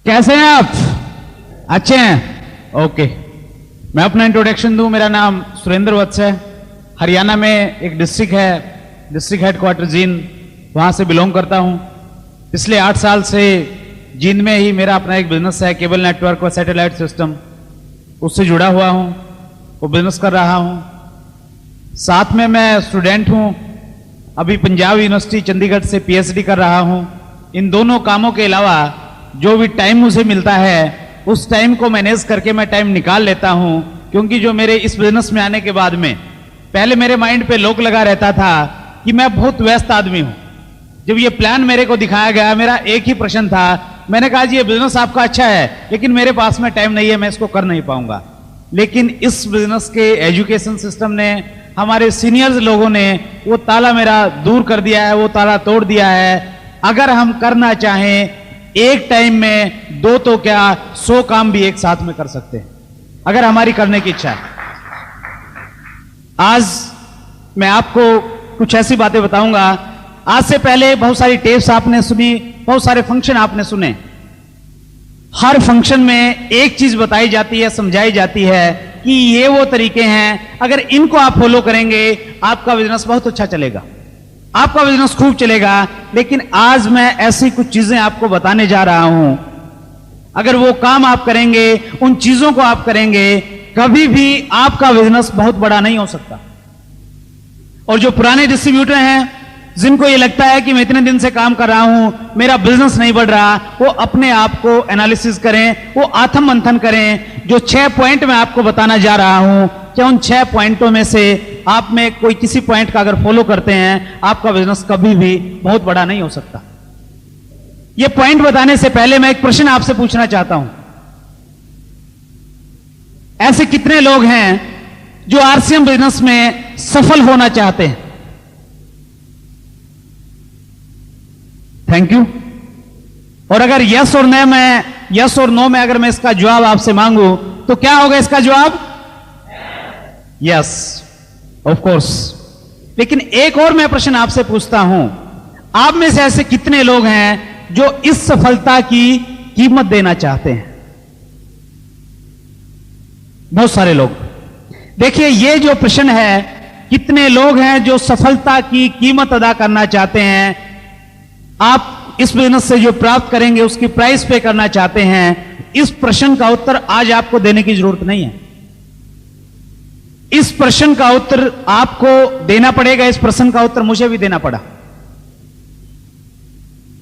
कैसे हैं आप? अच्छे हैं? ओके, मैं अपना इंट्रोडक्शन दूं। मेरा नाम सुरेंद्र वत्स है। हरियाणा में एक डिस्ट्रिक्ट है, डिस्ट्रिक्ट हेडक्वार्टर जींद, वहां से बिलोंग करता हूं। पिछले 8 साल से जींद में ही मेरा अपना एक बिजनेस है, केबल नेटवर्क और सैटेलाइट सिस्टम, उससे जुड़ा हुआ हूं, वो बिजनेस कर रहा हूं। साथ में मैं स्टूडेंट हूं, अभी पंजाब यूनिवर्सिटी चंडीगढ़ से पीएचडी कर रहा हूं। इन दोनों कामों के अलावा जो भी टाइम मुझे मिलता है उस टाइम को मैनेज करके मैं टाइम निकाल लेता हूं, क्योंकि जो मेरे इस बिजनेस में आने के बाद में पहले मेरे माइंड पे लोक लगा रहता था कि मैं बहुत व्यस्त आदमी हूं। जब ये प्लान मेरे को दिखाया गया, मेरा एक ही प्रश्न था, मैंने कहा जी ये बिजनेस आपका अच्छा है लेकिन मेरे पास में टाइम नहीं है, मैं इसको कर नहीं पाऊंगा। लेकिन इस बिजनेस के एजुकेशन सिस्टम ने, हमारे सीनियर्स लोगों ने वो ताला मेरा दूर कर दिया है, वो ताला तोड़ दिया है। अगर हम करना चाहें एक टाइम में 2 तो क्या 100 काम भी एक साथ में कर सकते हैं, अगर हमारी करने की इच्छा है। आज मैं आपको कुछ ऐसी बातें बताऊंगा। आज से पहले बहुत सारी टेप्स आपने सुनी, बहुत सारे फंक्शन आपने सुने। हर फंक्शन में एक चीज बताई जाती है, समझाई जाती है कि ये वो तरीके हैं, अगर इनको आप फॉलो करेंगे आपका बिजनेस बहुत अच्छा चलेगा, आपका बिजनेस खूब चलेगा। लेकिन आज मैं ऐसी कुछ चीजें आपको बताने जा रहा हूं, अगर वो काम आप करेंगे, उन चीजों को आप करेंगे, कभी भी आपका बिजनेस बहुत बड़ा नहीं हो सकता। और जो पुराने डिस्ट्रीब्यूटर हैं, जिनको ये लगता है कि मैं इतने दिन से काम कर रहा हूं, मेरा बिजनेस नहीं बढ़ रहा, वो अपने आप को एनालिसिस करें, वो आत्म मंथन करें। जो 6 पॉइंट मैं आपको बताना जा रहा हूं, क्या उन 6 पॉइंटों में से आप में कोई किसी पॉइंट का अगर फॉलो करते हैं, आपका बिजनेस कभी भी बहुत बड़ा नहीं हो सकता। ये पॉइंट बताने से पहले मैं एक प्रश्न आपसे पूछना चाहता हूं। ऐसे कितने लोग हैं जो आरसीएम बिजनेस में सफल होना चाहते हैं? Thank you. और अगर यस और नो में अगर मैं इसका जवाब आपसे मांगू तो क्या होगा इसका जवाब? Yes, of course. लेकिन एक और मैं प्रश्न आपसे पूछता हूं, आप में से ऐसे कितने लोग हैं जो इस सफलता की कीमत देना चाहते हैं? बहुत सारे लोग। देखिए, ये जो प्रश्न है, कितने लोग हैं जो सफलता की कीमत अदा करना चाहते हैं, आप इस बिजनेस से जो प्राप्त करेंगे उसकी प्राइस पे करना चाहते हैं, इस प्रश्न का उत्तर आज आपको देने की जरूरत नहीं है। इस प्रश्न का उत्तर आपको देना पड़ेगा, इस प्रश्न का उत्तर मुझे भी देना पड़ा।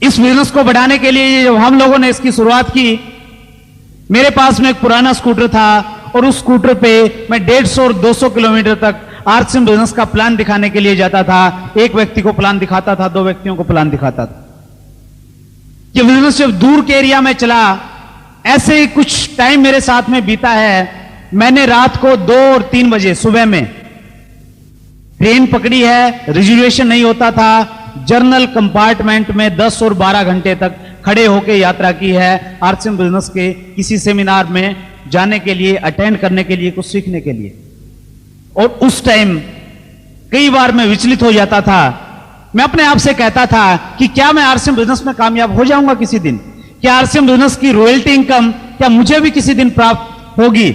इस बिजनेस को बढ़ाने के लिए जब हम लोगों ने इसकी शुरुआत की, मेरे पास में एक पुराना स्कूटर था और उस स्कूटर पे मैं 150 और 200 किलोमीटर तक आरसीएम बिजनेस का प्लान दिखाने के लिए जाता था। एक व्यक्ति को प्लान दिखाता था, 2 व्यक्तियों को प्लान दिखाता था। ये बिजनेस जब दूर के एरिया में चला, ऐसे ही कुछ टाइम मेरे साथ में बीता है। मैंने रात को 2 और 3 बजे सुबह में ट्रेन पकड़ी है, रिजर्वेशन नहीं होता था, जर्नल कंपार्टमेंट में 10 और 12 घंटे तक खड़े होकर यात्रा की है आरसीएम बिजनेस के किसी सेमिनार में जाने के लिए, अटेंड करने के लिए, कुछ सीखने के लिए। और उस टाइम कई बार मैं विचलित हो जाता था। मैं अपने आप से कहता था कि क्या मैं आरसीएम बिजनेस में कामयाब हो जाऊंगा किसी दिन? क्या आरसीएम बिजनेस की रॉयल्टी इनकम क्या मुझे भी किसी दिन प्राप्त होगी?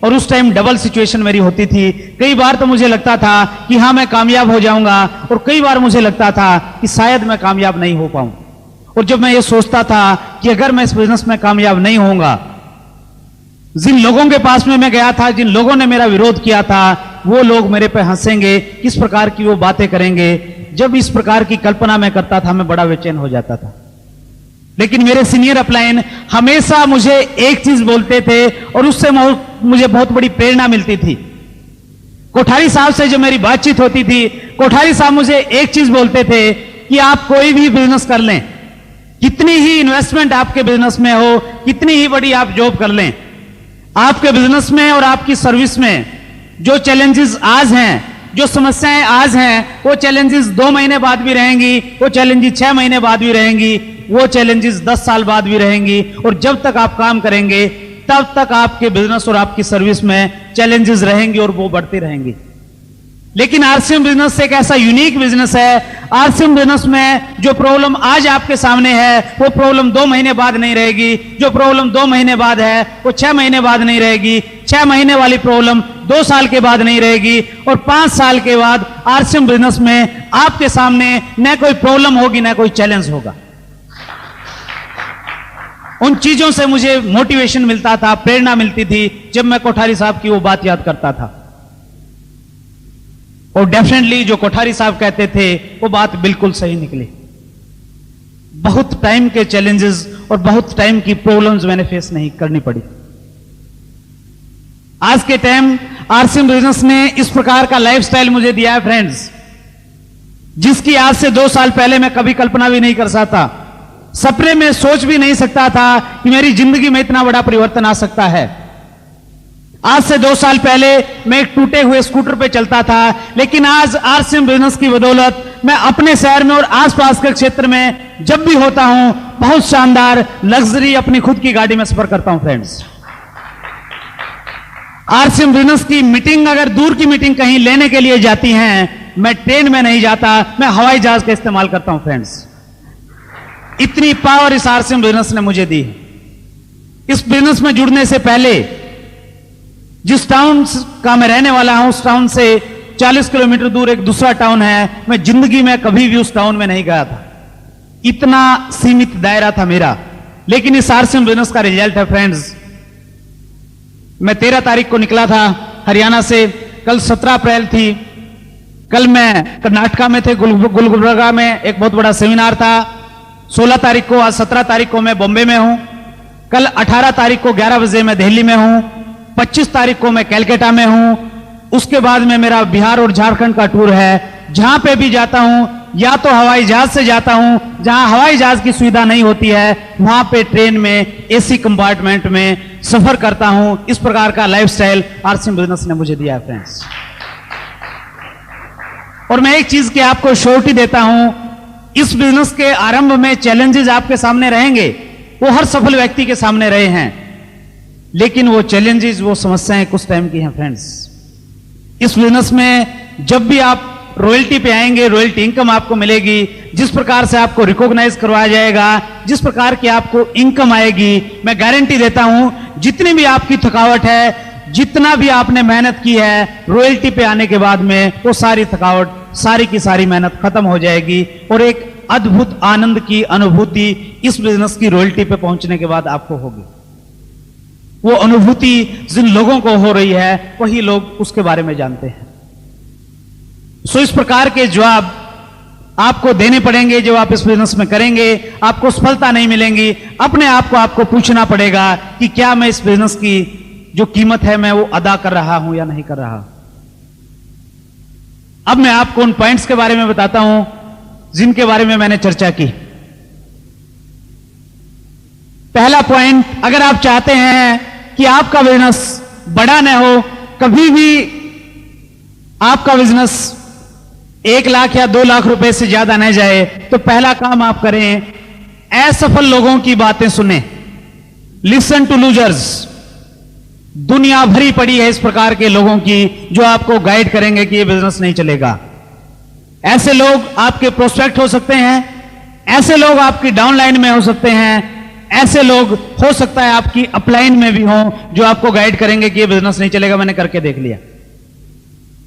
और उस टाइम डबल सिचुएशन मेरी होती थी। कई बार तो मुझे लगता था कि हाँ मैं कामयाब हो जाऊंगा, और कई बार मुझे लगता था कि शायद मैं कामयाब नहीं हो पाऊं। और जब मैं ये सोचता था कि अगर मैं इस बिजनेस में कामयाब नहीं होऊंगा, जिन लोगों के पास में मैं गया था, जिन लोगों ने मेरा विरोध किया था, वो लोग मेरे पे हंसेंगे, किस प्रकार की वो बातें करेंगे। जब इस प्रकार की कल्पना मैं करता था, मैं बड़ा बेचैन हो जाता था। लेकिन मेरे सीनियर अपलाइन हमेशा मुझे एक चीज बोलते थे और उससे मुझे बहुत बड़ी प्रेरणा मिलती थी। कोठारी साहब से जो मेरी बातचीत होती थी, कोठारी साहब मुझे एक चीज बोलते थे कि आप कोई भी बिजनेस कर लें, कितनी ही इन्वेस्टमेंट आपके बिजनेस में हो, कितनी ही बड़ी आप जॉब कर लें, आपके बिजनेस में और आपकी सर्विस में जो चैलेंजेस आज हैं, जो समस्याएं आज हैं, वो चैलेंजेस 2 महीने बाद भी रहेंगी, वो चैलेंजेस 6 महीने बाद भी रहेंगी, वो चैलेंजेस 10 साल बाद भी रहेंगी। और जब तक आप काम करेंगे तब तक आपके बिजनेस और आपकी सर्विस में चैलेंजेस रहेंगी और वो बढ़ती रहेंगी। लेकिन आरसीएम बिजनेस एक ऐसा यूनिक बिजनेस है, आरसीएम बिजनेस में जो प्रॉब्लम आज आपके सामने है वो प्रॉब्लम 2 महीने बाद नहीं रहेगी, जो प्रॉब्लम 2 महीने बाद है वो 6 महीने बाद नहीं रहेगी, 6 महीने वाली प्रॉब्लम 2 साल के बाद नहीं रहेगी, और 5 साल के बाद आरसीएम बिजनेस में आपके सामने न कोई प्रॉब्लम होगी न कोई चैलेंज होगा। उन चीजों से मुझे मोटिवेशन मिलता था, प्रेरणा मिलती थी जब मैं कोठारी साहब की वो बात याद करता था। और डेफिनेटली जो कोठारी साहब कहते थे वो बात बिल्कुल सही निकली। बहुत टाइम के चैलेंजेस और बहुत टाइम की प्रॉब्लम्स मैंने फेस नहीं करनी पड़ी। आज के टाइम आरसीएम बिजनेस ने इस प्रकार का लाइफस्टाइल मुझे दिया है फ्रेंड्स, जिसकी आज से 2 साल पहले मैं कभी कल्पना भी नहीं कर सकता, सपने में सोच भी नहीं सकता था कि मेरी जिंदगी में इतना बड़ा परिवर्तन आ सकता है। आज से 2 साल पहले मैं एक टूटे हुए स्कूटर पे चलता था, लेकिन आज आरसीएम बिजनेस की बदौलत मैं अपने शहर में और आसपास के क्षेत्र में जब भी होता हूं बहुत शानदार लग्जरी अपनी खुद की गाड़ी में सफर करता हूं फ्रेंड्स। आरसीएम बिजनेस की मीटिंग, अगर दूर की मीटिंग कहीं लेने के लिए जाती हैं, मैं ट्रेन में नहीं जाता, मैं हवाई जहाज का इस्तेमाल करता हूं फ्रेंड्स। इतनी पावर इस आरसीएम बिजनेस ने मुझे दी। इस बिजनेस में जुड़ने से पहले जिस टाउन का मैं रहने वाला हूं, उस टाउन से 40 किलोमीटर दूर एक दूसरा टाउन है, मैं जिंदगी में कभी भी उस टाउन में नहीं गया था। इतना सीमित दायरा था मेरा। लेकिन इस आरसीएम बिजनेस का रिजल्ट है फ्रेंड्स। मैं 13 तारीख को निकला था हरियाणा से, कल 17 अप्रैल थी। कल मैं कर्नाटका में थे, गुलबर्गा में एक बहुत बड़ा सेमिनार था। 16 तारीख को, आज 17 तारीख को मैं बॉम्बे में हूं। कल 18 तारीख को 11 बजे मैं दिल्ली में हूं। 25 तारीख को मैं कैलकाटा में हूं। उसके बाद में मेरा बिहार और झारखंड का टूर है। जहां पे भी जाता हूं या तो हवाई जहाज से जाता हूं, जहां हवाई जहाज की सुविधा नहीं होती है वहां पे ट्रेन में एसी कंपार्टमेंट में सफर करता हूं। इस प्रकार का लाइफस्टाइल आरसीएम बिजनेस ने मुझे दिया है फ्रेंड्स। और मैं एक चीज की आपको श्योरिटी देता हूं, इस बिजनेस के आरंभ में चैलेंजेस आपके सामने रहेंगे, वो हर सफल व्यक्ति के सामने रहे हैं। लेकिन वो चैलेंजेस, वो समस्याएं कुछ टाइम की हैं फ्रेंड्स। इस बिजनेस में जब भी आप रॉयल्टी पे आएंगे, रॉयल्टी इनकम आपको मिलेगी, जिस प्रकार से आपको रिकॉग्नाइज करवाया जाएगा, जिस प्रकार की आपको इनकम आएगी, मैं गारंटी देता हूं जितनी भी आपकी थकावट है, जितना भी आपने मेहनत की है, रॉयल्टी पे आने के बाद में वो सारी थकावट, सारी की सारी मेहनत खत्म हो जाएगी और एक अद्भुत आनंद की अनुभूति इस बिजनेस की रॉयल्टी पे पहुंचने के बाद आपको होगी। वो अनुभूति जिन लोगों को हो रही है वही लोग उसके बारे में जानते हैं। सो इस प्रकार के जवाब आपको देने पड़ेंगे जब आप इस बिजनेस में करेंगे। आपको सफलता नहीं मिलेंगी, अपने आप को आपको पूछना पड़ेगा कि क्या मैं इस बिजनेस की जो कीमत है मैं वो अदा कर रहा हूं या नहीं कर रहा। अब मैं आपको उन पॉइंट्स के बारे में बताता हूं जिनके बारे में मैंने चर्चा की। पहला पॉइंट, अगर आप चाहते हैं कि आपका बिजनेस बड़ा न हो, कभी भी आपका बिजनेस 1 लाख या 2 लाख रुपए से ज्यादा न जाए, तो पहला काम आप करें, असफल लोगों की बातें सुने। Listen to losers. दुनिया भरी पड़ी है इस प्रकार के लोगों की जो आपको गाइड करेंगे कि ये बिजनेस नहीं चलेगा। ऐसे लोग आपके प्रोस्पेक्ट हो सकते हैं, ऐसे लोग आपकी डाउनलाइन में हो सकते हैं, ऐसे लोग हो सकता है आपकी अपलाइन में भी हों जो आपको गाइड करेंगे कि ये बिजनेस नहीं चलेगा, मैंने करके देख लिया।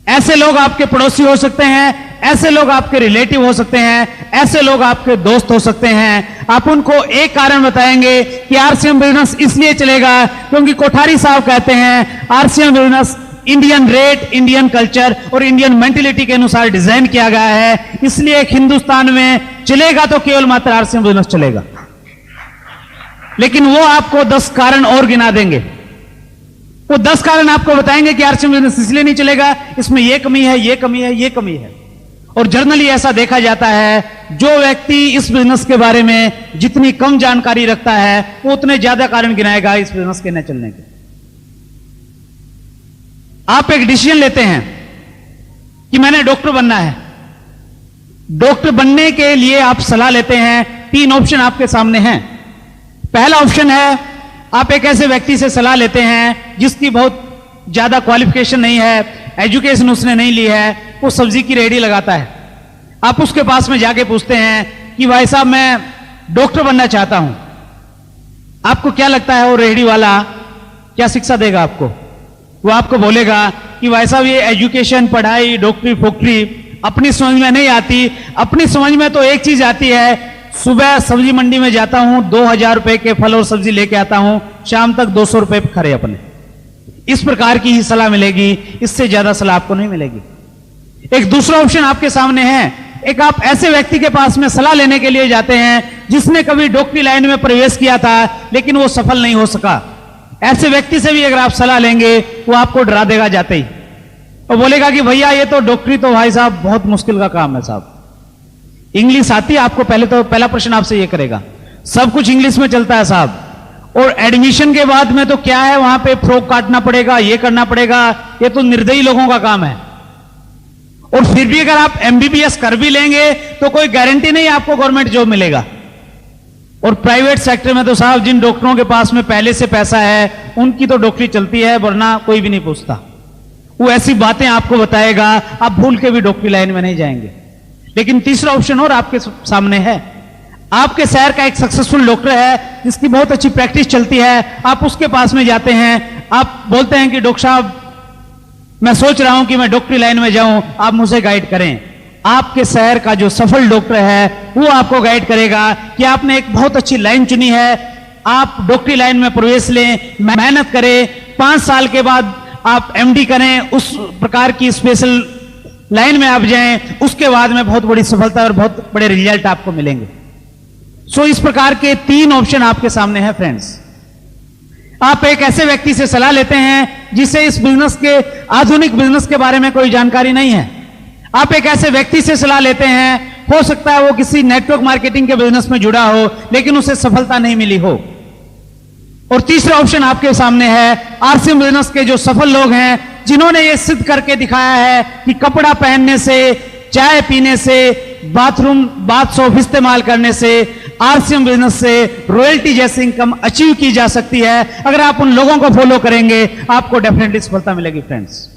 ऐसे लोग आपके पड़ोसी हो सकते हैं, ऐसे लोग आपके रिलेटिव हो सकते हैं, ऐसे लोग आपके दोस्त हो सकते हैं। आप उनको एक कारण बताएंगे कि आरसीएम बिजनेस इसलिए चलेगा क्योंकि कोठारी साहब कहते हैं RCM business Indian rate, Indian culture और इंडियन मेंटेलिटी के अनुसार डिजाइन किया गया है, इसलिए हिंदुस्तान में चलेगा तो केवल मात्र आरसीएम बिजनेस चलेगा। लेकिन वो आपको 10 कारण और गिना देंगे। वो 10 कारण आपको बताएंगे कि आरसीएम बिजनेस इसलिए नहीं चलेगा, इसमें ये कमी है, ये कमी है, ये कमी है। और जनरली ऐसा देखा जाता है जो व्यक्ति इस बिजनेस के बारे में जितनी कम जानकारी रखता है वो उतने ज्यादा कारण गिनाएगा इस बिजनेस के न चलने के। आप एक डिसीजन लेते हैं कि मैंने डॉक्टर बनना है। डॉक्टर बनने के लिए आप सलाह लेते हैं, 3 ऑप्शन आपके सामने हैं। पहला ऑप्शन है आप एक ऐसे व्यक्ति से सलाह लेते हैं जिसकी बहुत ज्यादा क्वालिफिकेशन नहीं है, एजुकेशन उसने नहीं ली है, वो सब्जी की रेहड़ी लगाता है। आप उसके पास में जाके पूछते हैं कि भाई साहब मैं डॉक्टर बनना चाहता हूं, आपको क्या लगता है वो रेहड़ी वाला क्या शिक्षा देगा आपको? वो आपको बोलेगा कि भाई साहब ये एजुकेशन, पढ़ाई, डॉक्टरी फोक्टरी अपनी समझ में नहीं आती, अपनी समझ में तो एक चीज आती है, सुबह सब्जी मंडी में जाता हूं, 2000 रुपए के फल और सब्जी लेके आता हूं, शाम तक 200 रुपए खरे अपने। इस प्रकार की ही सलाह मिलेगी, इससे ज्यादा सलाह आपको नहीं मिलेगी। एक दूसरा ऑप्शन आपके सामने है, एक आप ऐसे व्यक्ति के पास में सलाह लेने के लिए जाते हैं जिसने कभी डॉक्टरी लाइन में प्रवेश किया था लेकिन वो सफल नहीं हो सका। ऐसे व्यक्ति से भी अगर आप सलाह लेंगे वो आपको डरा देगा जाते ही, और बोलेगा कि भैया ये तो डॉक्टरी तो भाई साहब बहुत मुश्किल का काम है साहब, इंग्लिश आती है आपको? पहला प्रश्न आपसे ये करेगा, सब कुछ इंग्लिश में चलता है साहब, और एडमिशन के बाद में तो क्या है, वहां पे फ्रॉक काटना पड़ेगा, ये करना पड़ेगा, ये तो निर्दयी लोगों का काम है। और फिर भी अगर आप एमबीबीएस कर भी लेंगे तो कोई गारंटी नहीं आपको गवर्नमेंट जॉब मिलेगा। और प्राइवेट सेक्टर में तो साहब जिन डॉक्टरों के पास में पहले से पैसा है उनकी तो डॉक्टरी चलती है, वरना कोई भी नहीं पूछता। वो ऐसी बातें आपको बताएगा, आप भूल के भी डॉक्टरी लाइन में नहीं जाएंगे। लेकिन तीसरा ऑप्शन और आपके सामने है, आपके शहर का एक सक्सेसफुल डॉक्टर है जिसकी बहुत अच्छी प्रैक्टिस चलती है, आप उसके पास में जाते हैं, आप बोलते हैं कि डॉक्टर साहब मैं सोच रहा हूं कि मैं डॉक्टरी लाइन में जाऊं, आप मुझे गाइड करें। आपके शहर का जो सफल डॉक्टर है वो आपको गाइड करेगा कि आपने एक बहुत अच्छी लाइन चुनी है, आप डॉक्टरी लाइन में प्रवेश लें, मेहनत करें, 5 साल के बाद आप एमडी करें, उस प्रकार की स्पेशल लाइन में आप जाएं, उसके बाद में बहुत बड़ी सफलता और बहुत बड़े रिजल्ट आपको मिलेंगे। सो इस प्रकार के 3 ऑप्शन आपके सामने हैं फ्रेंड्स। आप एक ऐसे व्यक्ति से सलाह लेते हैं जिसे इस बिजनेस के, आधुनिक बिजनेस के बारे में कोई जानकारी नहीं है। आप एक ऐसे व्यक्ति से सलाह लेते हैं, हो सकता है वो किसी नेटवर्क मार्केटिंग के बिजनेस में जुड़ा हो लेकिन उसे सफलता नहीं मिली हो। और तीसरा ऑप्शन आपके सामने है, आरसीएम बिजनेस के जो सफल लोग हैं जिन्होंने ये सिद्ध करके दिखाया है कि कपड़ा पहनने से, चाय पीने से, बाथ सोप इस्तेमाल करने से, आरसीएम बिजनेस से रॉयल्टी जैसी इनकम अचीव की जा सकती है। अगर आप उन लोगों को फॉलो करेंगे आपको डेफिनेटली सफलता मिलेगी फ्रेंड्स।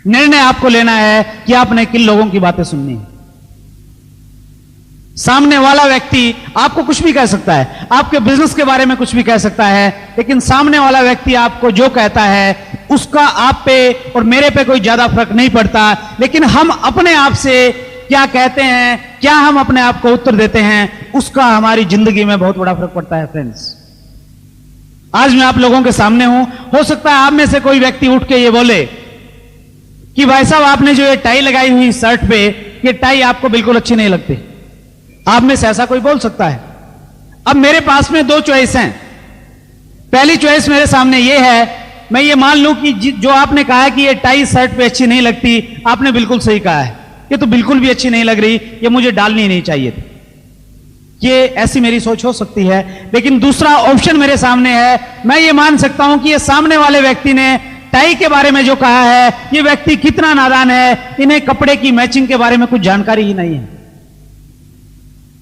निर्णय आपको लेना है कि आपने किन लोगों की बातें सुननी है। सामने वाला व्यक्ति आपको कुछ भी कह सकता है, आपके बिजनेस के बारे में कुछ भी कह सकता है, लेकिन सामने वाला व्यक्ति आपको जो कहता है उसका आप पे और मेरे पे कोई ज्यादा फर्क नहीं पड़ता, लेकिन हम अपने आप से क्या कहते हैं, क्या हम अपने आप को उत्तर देते हैं, उसका हमारी जिंदगी में बहुत बड़ा फर्क पड़ता है फ्रेंड्स। आज मैं आप लोगों के सामने हूं, हो सकता है आप में से कोई व्यक्ति उठ के ये बोले कि भाई साहब आपने जो ये टाई लगाई हुई शर्ट पे, ये टाई आपको बिल्कुल अच्छी नहीं लगती। आप में से ऐसा कोई बोल सकता है। अब मेरे पास में 2 चॉइस हैं। पहली चॉइस मेरे सामने ये है, मैं ये मान लूं कि जो आपने कहा है कि ये टाई शर्ट पे अच्छी नहीं लगती, आपने बिल्कुल सही कहा है, ये तो बिल्कुल भी अच्छी नहीं लग रही, ये मुझे डालनी नहीं चाहिए थी। ये ऐसी मेरी सोच हो सकती है। लेकिन दूसरा ऑप्शन मेरे सामने है, मैं ये मान सकता हूं कि ये सामने वाले व्यक्ति ने टाई के बारे में जो कहा है, ये व्यक्ति कितना नादान है, इन्हें कपड़े की मैचिंग के बारे में कुछ जानकारी ही नहीं है।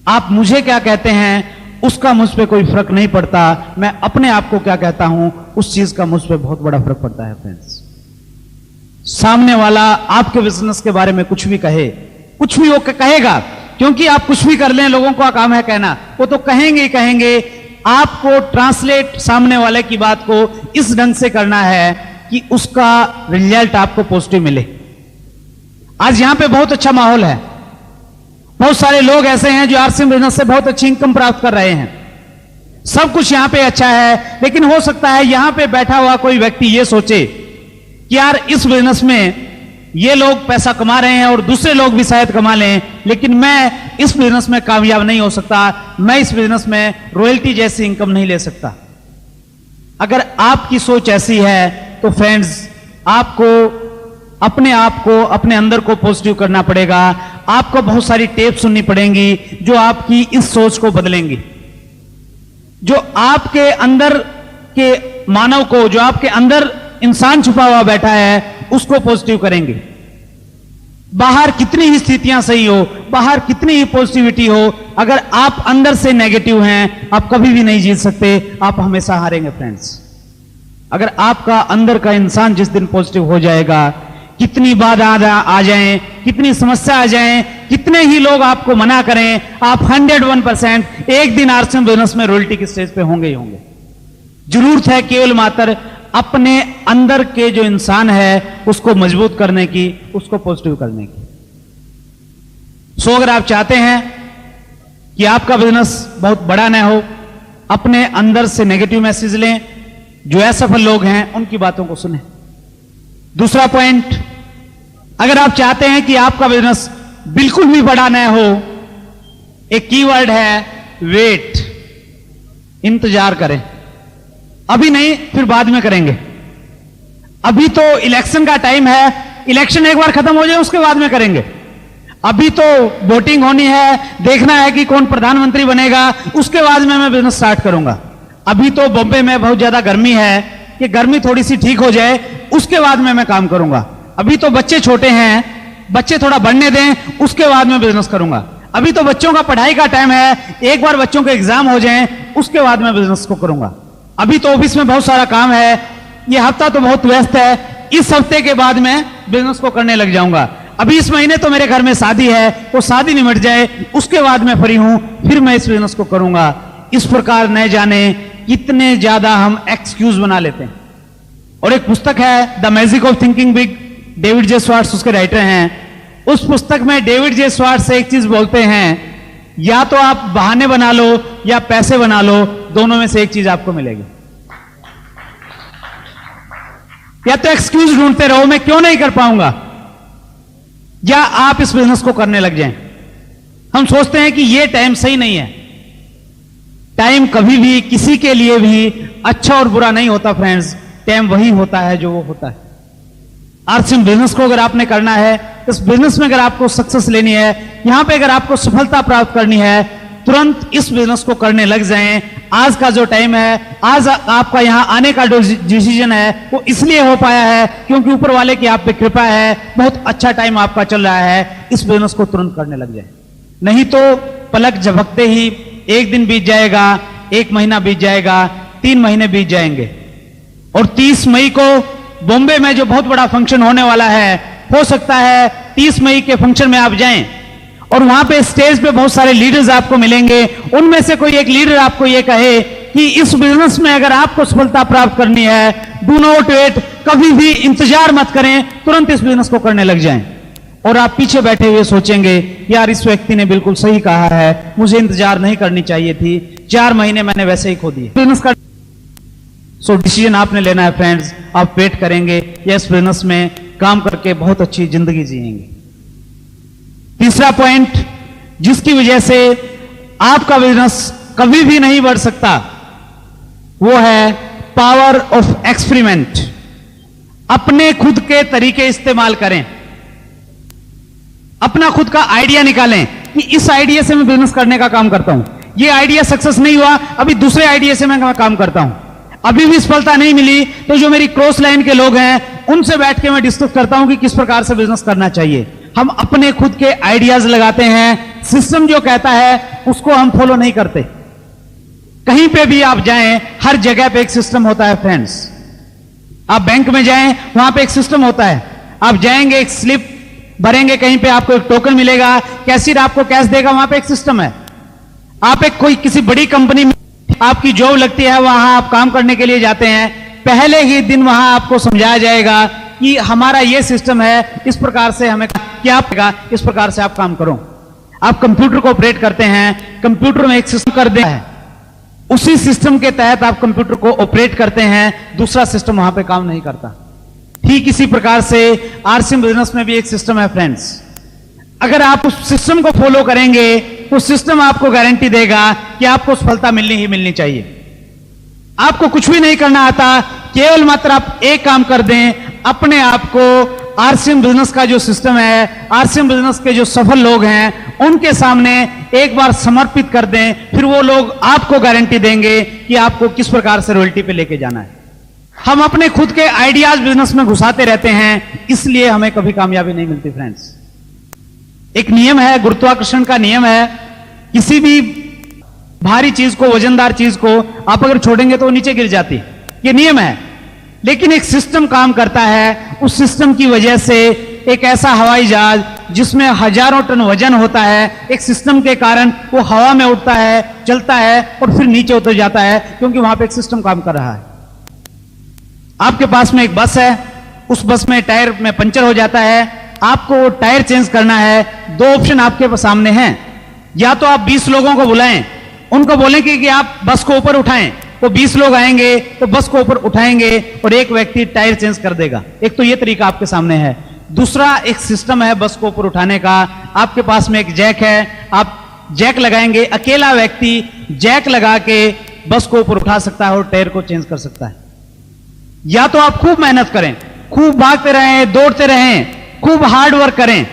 आप मुझे क्या कहते हैं उसका मुझ पे कोई फर्क नहीं पड़ता, मैं अपने आप को क्या कहता हूं उस चीज का मुझ पे बहुत बड़ा फर्क पड़ता है फ्रेंड्स। सामने वाला आपके बिजनेस के बारे में कुछ भी कहे, कुछ भी वो कहेगा, क्योंकि आप कुछ भी कर लें, लोगों का काम है कहना, वो तो कहेंगे ही कहेंगे। आपको ट्रांसलेट सामने वाले की बात को इस ढंग से करना है कि उसका रिजल्ट आपको पॉजिटिव मिले। आज यहां पे बहुत अच्छा माहौल है, बहुत सारे लोग ऐसे हैं जो आरसीएम बिजनेस से बहुत अच्छी इनकम प्राप्त कर रहे हैं, सब कुछ यहां पे अच्छा है। लेकिन हो सकता है यहां पे बैठा हुआ कोई व्यक्ति ये सोचे कि यार इस बिजनेस में ये लोग पैसा कमा रहे हैं और दूसरे लोग भी शायद कमा लें, लेकिन मैं इस बिजनेस में कामयाब नहीं हो सकता, मैं इस बिजनेस में रॉयल्टी जैसी इनकम नहीं ले सकता। अगर आपकी सोच ऐसी है तो फ्रेंड्स आपको अपने आप को, अपने अंदर को पॉजिटिव करना पड़ेगा। आपको बहुत सारी टेप सुननी पड़ेंगी जो आपकी इस सोच को बदलेंगी, जो आपके अंदर के मानव को, जो आपके अंदर इंसान छुपा हुआ बैठा है उसको पॉजिटिव करेंगे। बाहर कितनी ही स्थितियां सही हो, बाहर कितनी ही पॉजिटिविटी हो, अगर आप अंदर से नेगेटिव हैं आप कभी भी नहीं जीत सकते, आप हमेशा हारेंगे फ्रेंड्स। अगर आपका अंदर का इंसान जिस दिन पॉजिटिव हो जाएगा, कितनी बाधा आ जाए, कितनी समस्या आ जाए, कितने ही लोग आपको मना करें, आप 101% एक दिन आरसीएम बिजनेस में रॉयल्टी की स्टेज पे होंगे ही होंगे। जरूरत है केवल मात्र अपने अंदर के जो इंसान है उसको मजबूत करने की, उसको पॉजिटिव करने की। सो अगर आप चाहते हैं कि आपका बिजनेस बहुत बड़ा ना हो, अपने अंदर से नेगेटिव मैसेज लें, जो असफल लोग हैं उनकी बातों को सुने। दूसरा पॉइंट, अगर आप चाहते हैं कि आपका बिजनेस बिल्कुल भी बड़ा ना हो, एक कीवर्ड है वेट, इंतजार करें। अभी नहीं, फिर बाद में करेंगे। अभी तो इलेक्शन का टाइम है, इलेक्शन एक बार खत्म हो जाए उसके बाद में करेंगे। अभी तो वोटिंग होनी है, देखना है कि कौन प्रधानमंत्री बनेगा, उसके बाद में मैं बिजनेस स्टार्ट करूंगा। अभी तो बॉम्बे में बहुत ज्यादा गर्मी है, कि गर्मी थोड़ी सी ठीक हो जाए उसके बाद में मैं काम करूंगा। अभी तो बच्चे छोटे हैं, बच्चे थोड़ा बढ़ने दें, उसके बाद में बिजनेस करूंगा। अभी तो बच्चों का पढ़ाई का टाइम है, एक बार बच्चों के एग्जाम हो जाएं उसके बाद में बिजनेस को करूंगा। अभी तो ऑफिस में बहुत सारा काम है, ये हफ्ता तो बहुत व्यस्त है, इस हफ्ते के बाद में बिजनेस को करने लग जाऊंगा। अभी इस महीने तो मेरे घर में शादी है, वो शादी निमट जाए उसके बाद मैं फ्री हूं, फिर मैं इस बिजनेस को करूंगा। इस प्रकार न जाने कितने ज्यादा हम एक्सक्यूज बना लेते हैं। और एक पुस्तक है the magic of thinking big, David J Swarts उसके राइटर हैं। उस पुस्तक में डेविड जे स्वार्ट्स एक चीज बोलते हैं, या तो आप बहाने बना लो या पैसे बना लो, दोनों में से एक चीज आपको मिलेगी। या तो एक्सक्यूज ढूंढते रहो मैं क्यों नहीं कर पाऊंगा, या आप इस बिजनेस को करने लग जाएं। हम सोचते हैं कि यह टाइम सही नहीं है। टाइम कभी भी किसी के लिए भी अच्छा और बुरा नहीं होता फ्रेंड्स, टाइम वही होता है जो वो होता है। आरसीएम बिजनेस को अगर आपने करना है, इस बिजनेस में अगर आपको सक्सेस लेनी है, यहां पे अगर आपको सफलता प्राप्त करनी है, तुरंत इस बिजनेस को करने लग जाएं। आज का जो टाइम है, आज आपका यहां आने का जो डिसीजन है वो इसलिए हो पाया है क्योंकि ऊपर वाले की आप पे कृपा है, बहुत अच्छा टाइम आपका चल रहा है। इस बिजनेस को तुरंत करने लग जाए, नहीं तो पलक झपकते ही एक दिन बीत जाएगा, एक महीना बीत जाएगा, 3 महीने बीत जाएंगे। और 30 मई को बॉम्बे में जो बहुत बड़ा फंक्शन होने वाला है, हो सकता है 30 मई के फंक्शन में आप जाएं और वहां पे स्टेज पे बहुत सारे लीडर्स आपको मिलेंगे। उनमें से कोई एक लीडर आपको यह कहे कि इस बिजनेस में अगर आपको सफलता प्राप्त करनी है, डू नॉट वेट, कभी भी इंतजार मत करें, तुरंत इस बिजनेस को करने लग जाएं। और आप पीछे बैठे हुए सोचेंगे यार इस व्यक्ति ने बिल्कुल सही कहा है, मुझे इंतजार नहीं करनी चाहिए थी, 4 महीने मैंने वैसे ही खो दिए बिजनेस का। सो डिसीजन आपने लेना है फ्रेंड्स, आप वेट करेंगे या इस बिजनेस में काम करके बहुत अच्छी जिंदगी जिएंगे। तीसरा पॉइंट जिसकी वजह से आपका बिजनेस कभी भी नहीं बढ़ सकता, वो है पावर ऑफ एक्सपेरिमेंट। अपने खुद के तरीके इस्तेमाल करें, अपना खुद का आइडिया निकालें कि इस आइडिया से मैं बिजनेस करने का काम करता हूं, ये आइडिया सक्सेस नहीं हुआ, अभी दूसरे आइडिया से मैं काम करता हूं, अभी भी सफलता नहीं मिली, तो जो मेरी क्रॉस लाइन के लोग हैं उनसे बैठ के मैं डिस्कस करता हूं कि किस प्रकार से बिजनेस करना चाहिए। हम अपने खुद के आइडियाज लगाते हैं, सिस्टम जो कहता है उसको हम फॉलो नहीं करते। कहीं पे भी आप जाएं, हर जगह पे एक सिस्टम होता है फ्रेंड्स। आप बैंक में जाएं, वहां पे एक सिस्टम होता है। आप जाएंगे, एक स्लिप भरेंगे, कहीं पे आपको एक टोकन मिलेगा, कैशियर आपको कैश देगा, वहां पे एक सिस्टम है। आप एक कोई किसी बड़ी कंपनी में आपकी जॉब लगती है, वहां आप काम करने के लिए जाते हैं, पहले ही दिन वहां आपको समझाया जाएगा कि हमारा ये सिस्टम है, इस प्रकार से हमें क्या पड़ेगा, इस प्रकार से आप काम करो। आप कंप्यूटर को ऑपरेट करते हैं, कंप्यूटर में एक सिस्टम कर दिया है, उसी सिस्टम के तहत आप कंप्यूटर को ऑपरेट करते हैं, दूसरा सिस्टम वहां पे काम नहीं करता। ठीक इसी प्रकार से आरसीएम बिजनेस में भी एक सिस्टम है फ्रेंड्स। अगर आप उस सिस्टम को फॉलो करेंगे तो सिस्टम आपको गारंटी देगा कि आपको सफलता मिलनी ही मिलनी चाहिए। आपको कुछ भी नहीं करना आता, केवल मात्र आप एक काम कर दें, अपने आप को आरसीएम बिजनेस का जो सिस्टम है, आरसीएम बिजनेस के जो सफल लोग हैं उनके सामने एक बार समर्पित कर दें, फिर वो लोग आपको गारंटी देंगे कि आपको किस प्रकार से रॉयल्टी पे लेके जाना है। हम अपने खुद के आइडियाज बिजनेस में घुसाते रहते हैं, इसलिए हमें कभी कामयाबी नहीं मिलती फ्रेंड्स। एक नियम है, गुरुत्वाकर्षण का नियम है, किसी भी भारी चीज को, वजनदार चीज को आप अगर छोड़ेंगे तो वो नीचे गिर जाती है, ये नियम है। लेकिन एक सिस्टम काम करता है। उस सिस्टम की वजह से एक ऐसा हवाई जहाज जिसमें हजारों टन वजन होता है, एक सिस्टम के कारण वो हवा में उड़ता है, चलता है और फिर नीचे उतर जाता है, क्योंकि वहां पे एक सिस्टम काम कर रहा है। आपके पास में एक बस है, उस बस में टायर में पंचर हो जाता है, आपको टायर चेंज करना है। दो ऑप्शन आपके सामने हैं, या तो आप 20 लोगों को बुलाएं, उनको बोलेंगे कि आप बस को ऊपर उठाएं, तो 20 लोग आएंगे तो बस को ऊपर उठाएंगे और एक व्यक्ति टायर चेंज कर देगा। एक तो यह तरीका आपके सामने है। दूसरा एक सिस्टम है बस को ऊपर उठाने का। आपके पास में एक जैक है, आप जैक लगाएंगे, अकेला व्यक्ति जैक लगा के बस को ऊपर उठा सकता है और टायर को चेंज कर सकता है। या तो आप खूब मेहनत करें, खूब भागते रहें, दौड़ते रहें, खूब हार्ड वर्क करें,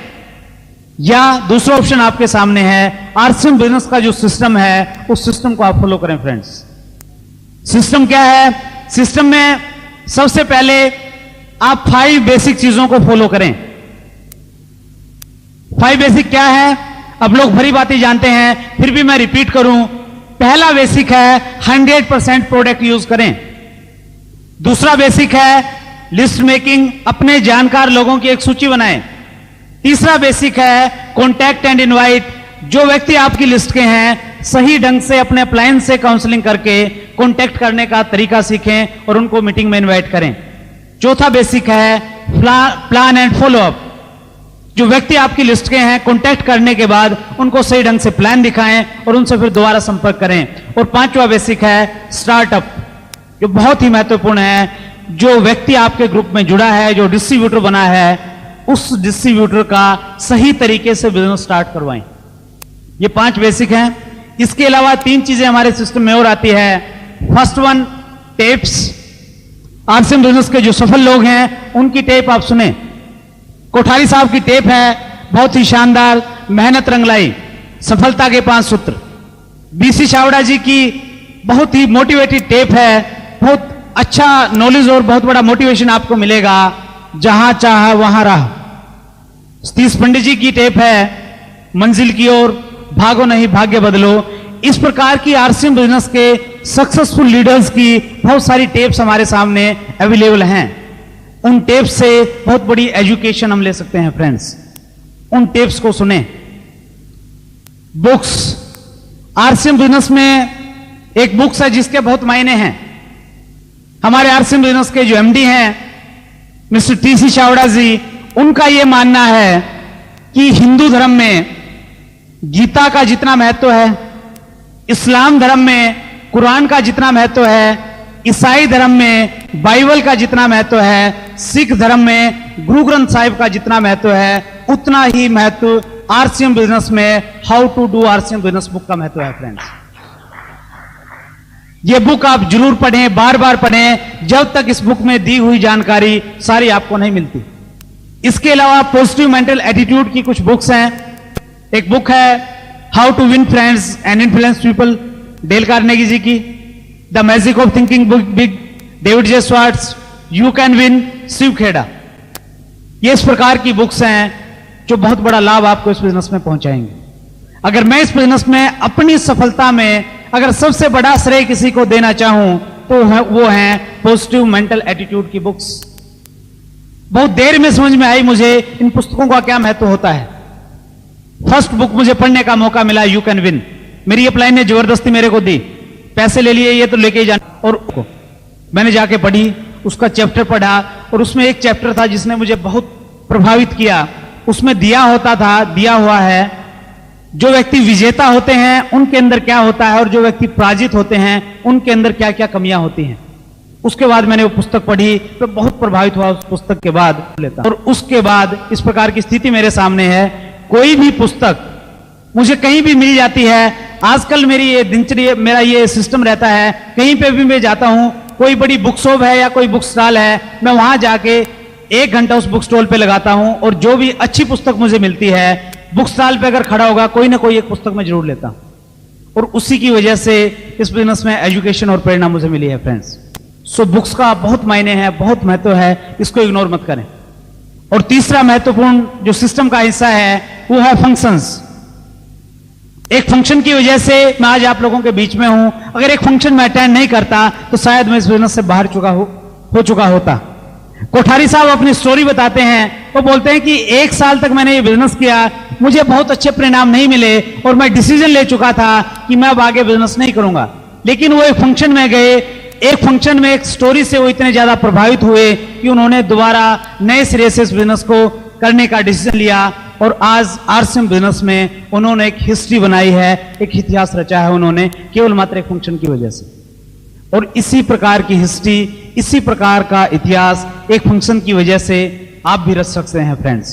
या दूसरा ऑप्शन आपके सामने है, आरसीएम बिजनेस का जो सिस्टम है उस सिस्टम को आप फॉलो करें। फ्रेंड्स, सिस्टम क्या है? सिस्टम में सबसे पहले आप 5 बेसिक चीजों को फॉलो करें। 5 बेसिक क्या है? अब लोग भरी बातें जानते हैं, फिर भी मैं रिपीट करूं। पहला बेसिक है 100% प्रोडक्ट यूज करें। दूसरा बेसिक है लिस्ट मेकिंग, अपने जानकार लोगों की एक सूची बनाएं। तीसरा बेसिक है कॉन्टैक्ट एंड इनवाइट, जो व्यक्ति आपकी लिस्ट के हैं सही ढंग से अपने अप्लायंस से काउंसलिंग करके कॉन्टैक्ट करने का तरीका सीखें और उनको मीटिंग में इनवाइट करें। चौथा बेसिक है प्लान एंड फॉलो अप, जो व्यक्ति आपकी लिस्ट के हैं कॉन्टैक्ट करने के बाद उनको सही ढंग से प्लान दिखाएं और उनसे फिर दोबारा संपर्क करें। और पांचवा बेसिक है स्टार्टअप, जो बहुत ही महत्वपूर्ण है। जो व्यक्ति आपके ग्रुप में जुड़ा है, जो डिस्ट्रीब्यूटर बना है, उस डिस्ट्रीब्यूटर का सही तरीके से बिजनेस स्टार्ट करवाएं। ये 5 बेसिक हैं। इसके अलावा 3 चीजें हमारे सिस्टम में और आती है। First one, tapes. RCM business के जो सफल लोग हैं उनकी टेप आप सुने। कोठारी साहब की टेप है, बहुत ही शानदार, मेहनत रंगलाई, सफलता के 5 सूत्र। बीसी चावड़ा जी की बहुत ही मोटिवेटेड टेप है, बहुत अच्छा नॉलेज और बहुत बड़ा मोटिवेशन आपको मिलेगा। जहां चाह वहां राह। सतीश पंडित जी की टेप है, मंजिल की ओर, भागो नहीं भाग्य बदलो। इस प्रकार की आरसीएम बिजनेस के सक्सेसफुल लीडर्स की बहुत सारी टेप्स हमारे सामने अवेलेबल हैं। उन टेप्स से बहुत बड़ी एजुकेशन हम ले सकते हैं। फ्रेंड्स, उन टेप्स को सुने। बुक्स, आरसीएम बिजनेस में एक बुक्स है जिसके बहुत मायने हैं। हमारे आरसीएम बिजनेस के जो एमडी हैं मिस्टर टीसी चावड़ा जी, उनका यह मानना है कि हिंदू धर्म में गीता का जितना महत्व है, इस्लाम धर्म में कुरान का जितना महत्व है, ईसाई धर्म में बाइबल का जितना महत्व है, सिख धर्म में गुरु ग्रंथ साहिब का जितना महत्व है, उतना ही महत्व आरसीएम बिजनेस में how to do RCM business book का महत्व है। फ्रेंड्स, ये बुक आप जरूर पढ़ें, बार बार पढ़ें, जब तक इस बुक में दी हुई जानकारी सारी आपको नहीं मिलती। इसके अलावा पॉजिटिव मेंटल एटीट्यूड की कुछ बुक्स हैं। एक बुक है how to win friends and influence people, Dale Carnegie ji की। The magic of thinking big, David J Schwartz, you can win, Shiv Khera. ये इस प्रकार की बुक्स हैं जो बहुत बड़ा लाभ आपको इस बिजनेस में पहुंचाएंगे। अगर मैं इस बिजनेस में अपनी सफलता में अगर सबसे बड़ा श्रेय किसी को देना चाहूं तो वो है पॉजिटिव मेंटल एटीट्यूड की बुक्स। बहुत देर में समझ में आई मुझे इन पुस्तकों का क्या महत्व होता है। फर्स्ट बुक मुझे पढ़ने का मौका मिला, यू कैन विन। मेरी अपलाइन ने जबरदस्ती मेरे को दी, पैसे ले लिए, ये तो लेके ही जाना। और मैंने जाके पढ़ी, उसका चैप्टर पढ़ा, और उसमें एक चैप्टर था जिसने मुझे बहुत प्रभावित किया। उसमें दिया हुआ है जो व्यक्ति विजेता होते हैं उनके अंदर क्या होता है, और जो व्यक्ति पराजित होते हैं उनके अंदर क्या क्या कमियां होती हैं। उसके बाद मैंने वो पुस्तक पढ़ी तो बहुत प्रभावित हुआ उस पुस्तक के बाद लेता। और उसके बाद इस प्रकार की स्थिति मेरे सामने है, कोई भी पुस्तक मुझे कहीं भी मिल जाती है। आजकल मेरी ये दिनचर्या, मेरा ये सिस्टम रहता है, कहीं पे भी मैं जाता हूं, कोई बड़ी बुक शॉप है या कोई बुक स्टॉल है, मैं वहां जाके 1 घंटा उस बुक स्टॉल पे लगाता हूं, और जो भी अच्छी पुस्तक मुझे मिलती है, बुक स्टॉल पे अगर खड़ा होगा कोई ना कोई एक पुस्तक में जरूर लेता हूं, और उसी की वजह से इस बिजनेस में एजुकेशन और प्रेरणा मुझे मिली है। फ्रेंड्स, सो बुक्स का बहुत मायने है, बहुत महत्व है, इसको इग्नोर मत करें। और तीसरा महत्वपूर्ण जो सिस्टम का हिस्सा है वो है फंक्शंस। एक फंक्शन की वजह से मैं आज आप लोगों के बीच में हूं। अगर एक फंक्शन में अटेंड नहीं करता तो शायद मैं इस बिजनेस से बाहर हो चुका होता। कोठारी साहब अपनी स्टोरी बताते हैं, वो बोलते हैं कि 1 साल तक मैंने ये बिजनेस किया, मुझे बहुत अच्छे परिणाम नहीं मिले और मैं डिसीजन ले चुका था कि मैं अब आगे बिजनेस नहीं करूंगा। लेकिन वो एक फंक्शन में गए, एक फंक्शन में एक स्टोरी से वो इतने ज्यादा प्रभावित हुए कि उन्होंने दोबारा नए सिरे से इस बिजनेस को करने का डिसीजन लिया और आज आरसीएम बिजनेस में उन्होंने एक हिस्ट्री बनाई है, एक इतिहास रचा है उन्होंने, केवल मात्र एक फंक्शन की वजह से। और इसी प्रकार की हिस्ट्री, इसी प्रकार का इतिहास एक फंक्शन की वजह से आप भी रच सकते हैं फ्रेंड्स।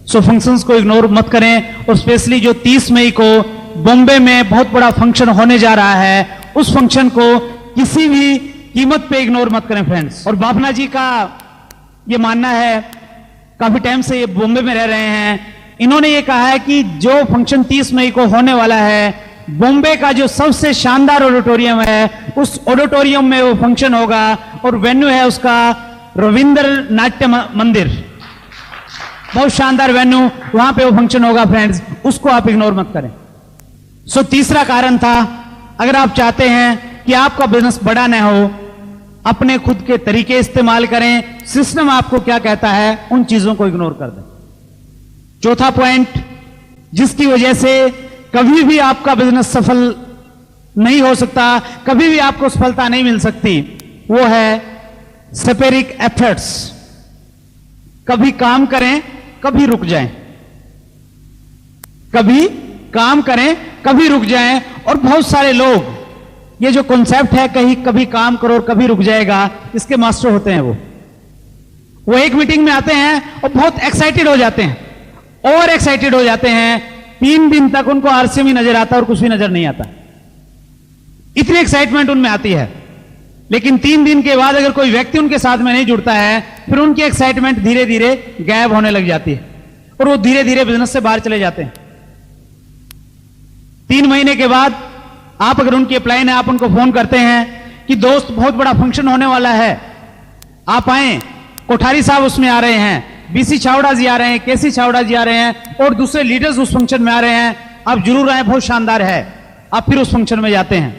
सो फंक्शंस को इग्नोर मत करें, और स्पेशली जो 30 मई को बॉम्बे में बहुत बड़ा फंक्शन होने जा रहा है, उस फंक्शन को किसी भी कीमत पे इग्नोर मत करें फ्रेंड्स। और बापना जी का ये मानना है, काफी टाइम से ये बॉम्बे में रह रहे हैं, इन्होंने ये कहा है कि जो फंक्शन 30 मई को होने वाला है, बॉम्बे का जो सबसे शानदार ऑडिटोरियम है, उस ऑडिटोरियम में वो फंक्शन होगा और वेन्यू है उसका रविंद्र नाट्य मंदिर, बहुत शानदार वेन्यू, वहां पे वो फंक्शन होगा फ्रेंड्स, उसको आप इग्नोर मत करें। सो तीसरा कारण था, अगर आप चाहते हैं कि आपका बिजनेस बड़ा ना हो, अपने खुद के तरीके इस्तेमाल करें, सिस्टम आपको क्या कहता है उन चीजों को इग्नोर कर दें। चौथा पॉइंट, जिसकी वजह से कभी भी आपका बिजनेस सफल नहीं हो सकता, कभी भी आपको सफलता नहीं मिल सकती, वो है सेपेरिक एफर्ट्स। कभी काम करें, कभी रुक जाएं, कभी काम करें, कभी रुक जाएं। और बहुत सारे लोग ये जो कॉन्सेप्ट है, कहीं कभी काम करो और कभी रुक जाएगा, इसके मास्टर होते हैं। वो एक मीटिंग में आते हैं और बहुत एक्साइटेड हो जाते हैं, और एक्साइटेड हो जाते हैं, 3 दिन तक उनको आरसीएम ही नजर आता है और कुछ भी नजर नहीं आता, इतनी एक्साइटमेंट उनमें आती है। लेकिन 3 दिन के बाद अगर कोई व्यक्ति उनके साथ में नहीं जुड़ता है, फिर उनकी एक्साइटमेंट धीरे धीरे गायब होने लग जाती है और वो धीरे धीरे बिजनेस से बाहर चले जाते हैं। 3 महीने के बाद आप अगर उनकी अपलाइन है, आप उनको फोन करते हैं कि दोस्त बहुत बड़ा फंक्शन होने वाला है, आप आए, कोठारी साहब उसमें आ रहे हैं, बीसी छावड़ा जी आ रहे हैं, केसी छावड़ा जी आ रहे हैं और दूसरे लीडर्स उस फंक्शन में आ रहे हैं, आप जरूर आए, बहुत शानदार है। आप फिर उस फंक्शन में जाते हैं,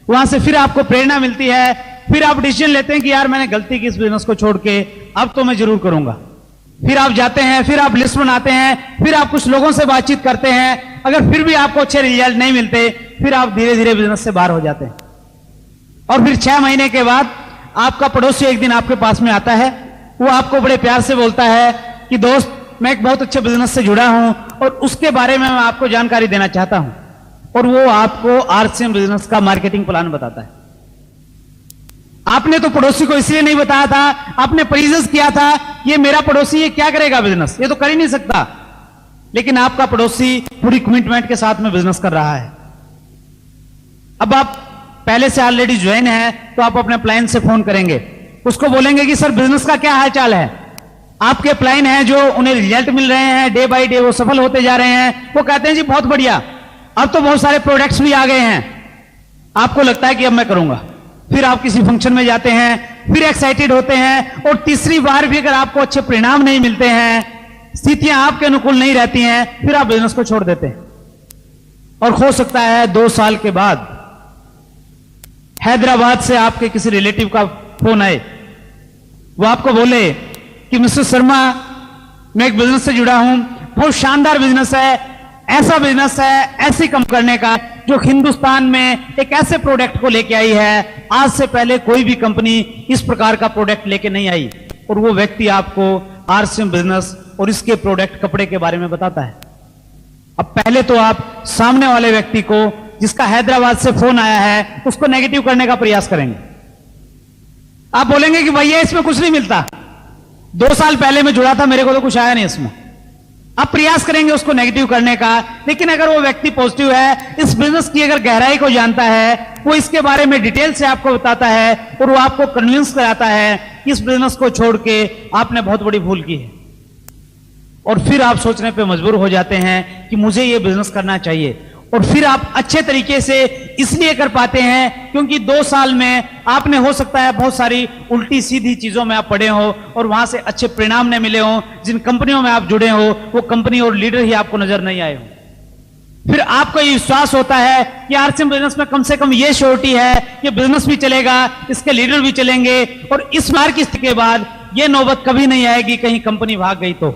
वहां से फिर आपको प्रेरणा मिलती है, फिर आप डिसीजन लेते हैं कि यार मैंने गलती की इस बिजनेस को छोड़ के, अब तो मैं जरूर करूंगा। फिर आप जाते हैं, फिर आप लिस्ट बनाते हैं, फिर आप कुछ लोगों से बातचीत करते हैं, अगर फिर भी आपको अच्छे रिजल्ट नहीं मिलते, फिर आप धीरे धीरे बिजनेस से बाहर हो जाते हैं। और फिर 6 महीने के बाद आपका पड़ोसी एक दिन आपके पास में आता है, वो आपको बड़े प्यार से बोलता है कि दोस्त मैं एक बहुत अच्छे बिजनेस से जुड़ा हूं और उसके बारे में मैं आपको जानकारी देना चाहता हूं, और वो आपको आरसीएम बिजनेस का मार्केटिंग प्लान बताता है। आपने तो पड़ोसी को इसलिए नहीं बताया था, आपने परिजस किया था, ये मेरा पड़ोसी ये क्या करेगा बिजनेस, ये तो कर ही नहीं सकता। लेकिन आपका पड़ोसी पूरी कमिटमेंट के साथ में बिजनेस कर रहा है। अब आप पहले से ऑलरेडी ज्वाइन है, तो आप अपने प्लान से फोन करेंगे, उसको बोलेंगे कि सर बिजनेस का क्या हाल चाल है। आपके प्लान है जो उन्हें रिजल्ट मिल रहे हैं, डे बाय डे वो सफल होते जा रहे हैं, वो कहते हैं जी बहुत बढ़िया, अब तो बहुत सारे प्रोडक्ट्स भी आ गए हैं। आपको लगता है कि अब मैं करूंगा, फिर आप किसी फंक्शन में जाते हैं, फिर एक्साइटेड होते हैं, और तीसरी बार भी अगर आपको अच्छे परिणाम नहीं मिलते हैं, स्थितियां आपके अनुकूल नहीं रहती हैं, फिर आप बिजनेस को छोड़ देते हैं। और हो सकता है 2 साल के बाद हैदराबाद से आपके किसी रिलेटिव का फोन आए, वो आपको बोले कि मिस्टर शर्मा मैं एक बिजनेस से जुड़ा हूं, बहुत शानदार बिजनेस है, ऐसा बिजनेस है, ऐसी कम करने का जो हिंदुस्तान में एक ऐसे प्रोडक्ट को लेके आई है, आज से पहले कोई भी कंपनी इस प्रकार का प्रोडक्ट लेके नहीं आई। और वो व्यक्ति आपको आरसीएम बिजनेस और इसके प्रोडक्ट कपड़े के बारे में बताता है। अब पहले तो आप सामने वाले व्यक्ति को जिसका हैदराबाद से फोन आया है, उसको नेगेटिव करने का प्रयास करेंगे। आप बोलेंगे कि भैया इसमें कुछ नहीं मिलता, 2 साल पहले मैं जुड़ा था, मेरे को तो कुछ आया नहीं इसमें। आप प्रयास करेंगे उसको नेगेटिव करने का। लेकिन अगर वो व्यक्ति पॉजिटिव है, इस बिजनेस की अगर गहराई को जानता है, वो इसके बारे में डिटेल से आपको बताता है और वो आपको कन्विंस कराता है कि इस बिजनेस को छोड़ के आपने बहुत बड़ी भूल की है, और फिर आप सोचने पे मजबूर हो जाते हैं कि मुझे ये बिजनेस करना चाहिए। और फिर आप अच्छे तरीके से इसलिए कर पाते हैं क्योंकि 2 साल में आपने हो सकता है बहुत सारी उल्टी सीधी चीजों में आप पड़े हो और वहां से अच्छे परिणाम न मिले हो। जिन कंपनियों में आप जुड़े हो वो कंपनी और लीडर ही आपको नजर नहीं आए हो। फिर आपको ये विश्वास होता है कि आरसीएम बिजनेस में कम से कम ये श्योरिटी है कि बिजनेस भी चलेगा, इसके लीडर भी चलेंगे, और इस बार की स्थिति के बाद ये नौबत कभी नहीं आएगी कहीं कंपनी भाग गई तो।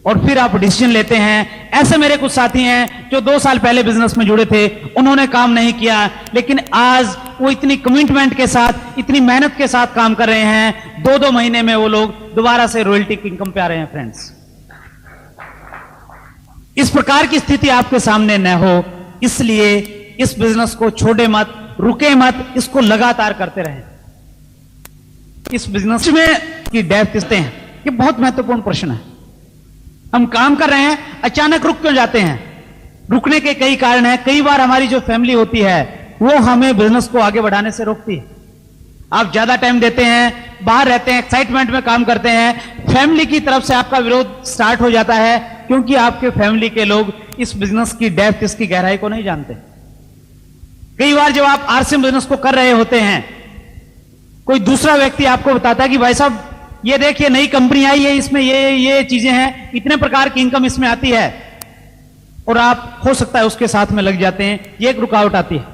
और फिर आप डिसीजन लेते हैं। ऐसे मेरे कुछ साथी हैं जो 2 साल पहले बिजनेस में जुड़े थे, उन्होंने काम नहीं किया, लेकिन आज वो इतनी कमिटमेंट के साथ, इतनी मेहनत के साथ काम कर रहे हैं, 2-2 महीने में वो लोग दोबारा से रॉयल्टी की इनकम पे आ रहे हैं। फ्रेंड्स, इस प्रकार की स्थिति आपके सामने न हो, इसलिए इस बिजनेस को छोड़े मत, रुके मत, इसको लगातार करते रहें। इस बिजनेस में की डेप्थ कितने हैं, ये बहुत महत्वपूर्ण प्रश्न है। हम काम कर रहे हैं, अचानक रुक क्यों जाते हैं? रुकने के कई कारण हैं। कई बार हमारी जो फैमिली होती है वो हमें बिजनेस को आगे बढ़ाने से रोकती है। आप ज्यादा टाइम देते हैं, बाहर रहते हैं, एक्साइटमेंट में काम करते हैं, फैमिली की तरफ से आपका विरोध स्टार्ट हो जाता है, क्योंकि आपके फैमिली के लोग इस बिजनेस की डेप्थ, इसकी गहराई को नहीं जानते। कई बार जब आप आरसीएम बिजनेस को कर रहे होते हैं, कोई दूसरा व्यक्ति आपको बताता है कि भाई साहब ये देखिए नई कंपनी आई है, इसमें ये चीजें हैं, इतने प्रकार की इनकम इसमें आती है, और आप हो सकता है उसके साथ में लग जाते हैं। ये एक रुकावट आती है।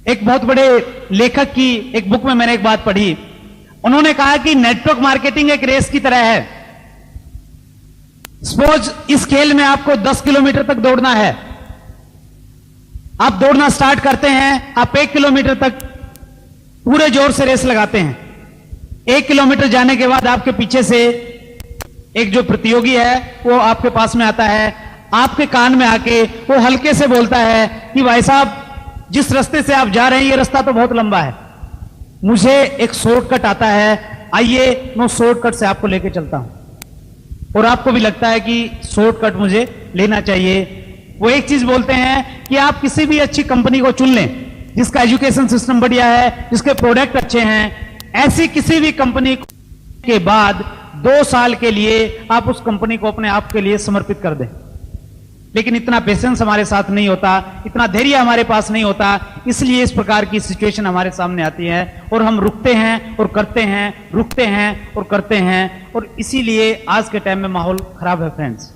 एक बहुत बड़े लेखक की एक बुक में मैंने एक बात पढ़ी, उन्होंने कहा कि नेटवर्क मार्केटिंग एक रेस की तरह है। सपोज इस खेल में आपको 10 किलोमीटर तक दौड़ना है। आप दौड़ना स्टार्ट करते हैं, आप 1 किलोमीटर तक पूरे जोर से रेस लगाते हैं। 1 किलोमीटर जाने के बाद आपके पीछे से एक जो प्रतियोगी है वो आपके पास में आता है, आपके कान में आके वो हल्के से बोलता है कि भाई साहब जिस रास्ते से आप जा रहे हैं ये रास्ता तो बहुत लंबा है, मुझे एक शॉर्टकट आता है, आइए मैं शॉर्टकट से आपको लेके चलता हूं। और आपको भी लगता है कि शॉर्टकट मुझे लेना चाहिए। वो एक चीज बोलते हैं कि आप किसी भी अच्छी कंपनी को चुन लें जिसका एजुकेशन सिस्टम बढ़िया है, जिसके प्रोडक्ट अच्छे हैं, ऐसी किसी भी कंपनी के बाद 2 साल के लिए आप उस कंपनी को अपने आप के लिए समर्पित कर दें। लेकिन इतना पेशेंस हमारे साथ नहीं होता, इतना धैर्य हमारे पास नहीं होता, इसलिए इस प्रकार की सिचुएशन हमारे सामने आती है और हम रुकते हैं और करते हैं, रुकते हैं और करते हैं, और इसीलिए आज के टाइम में माहौल खराब है। फ्रेंड्स,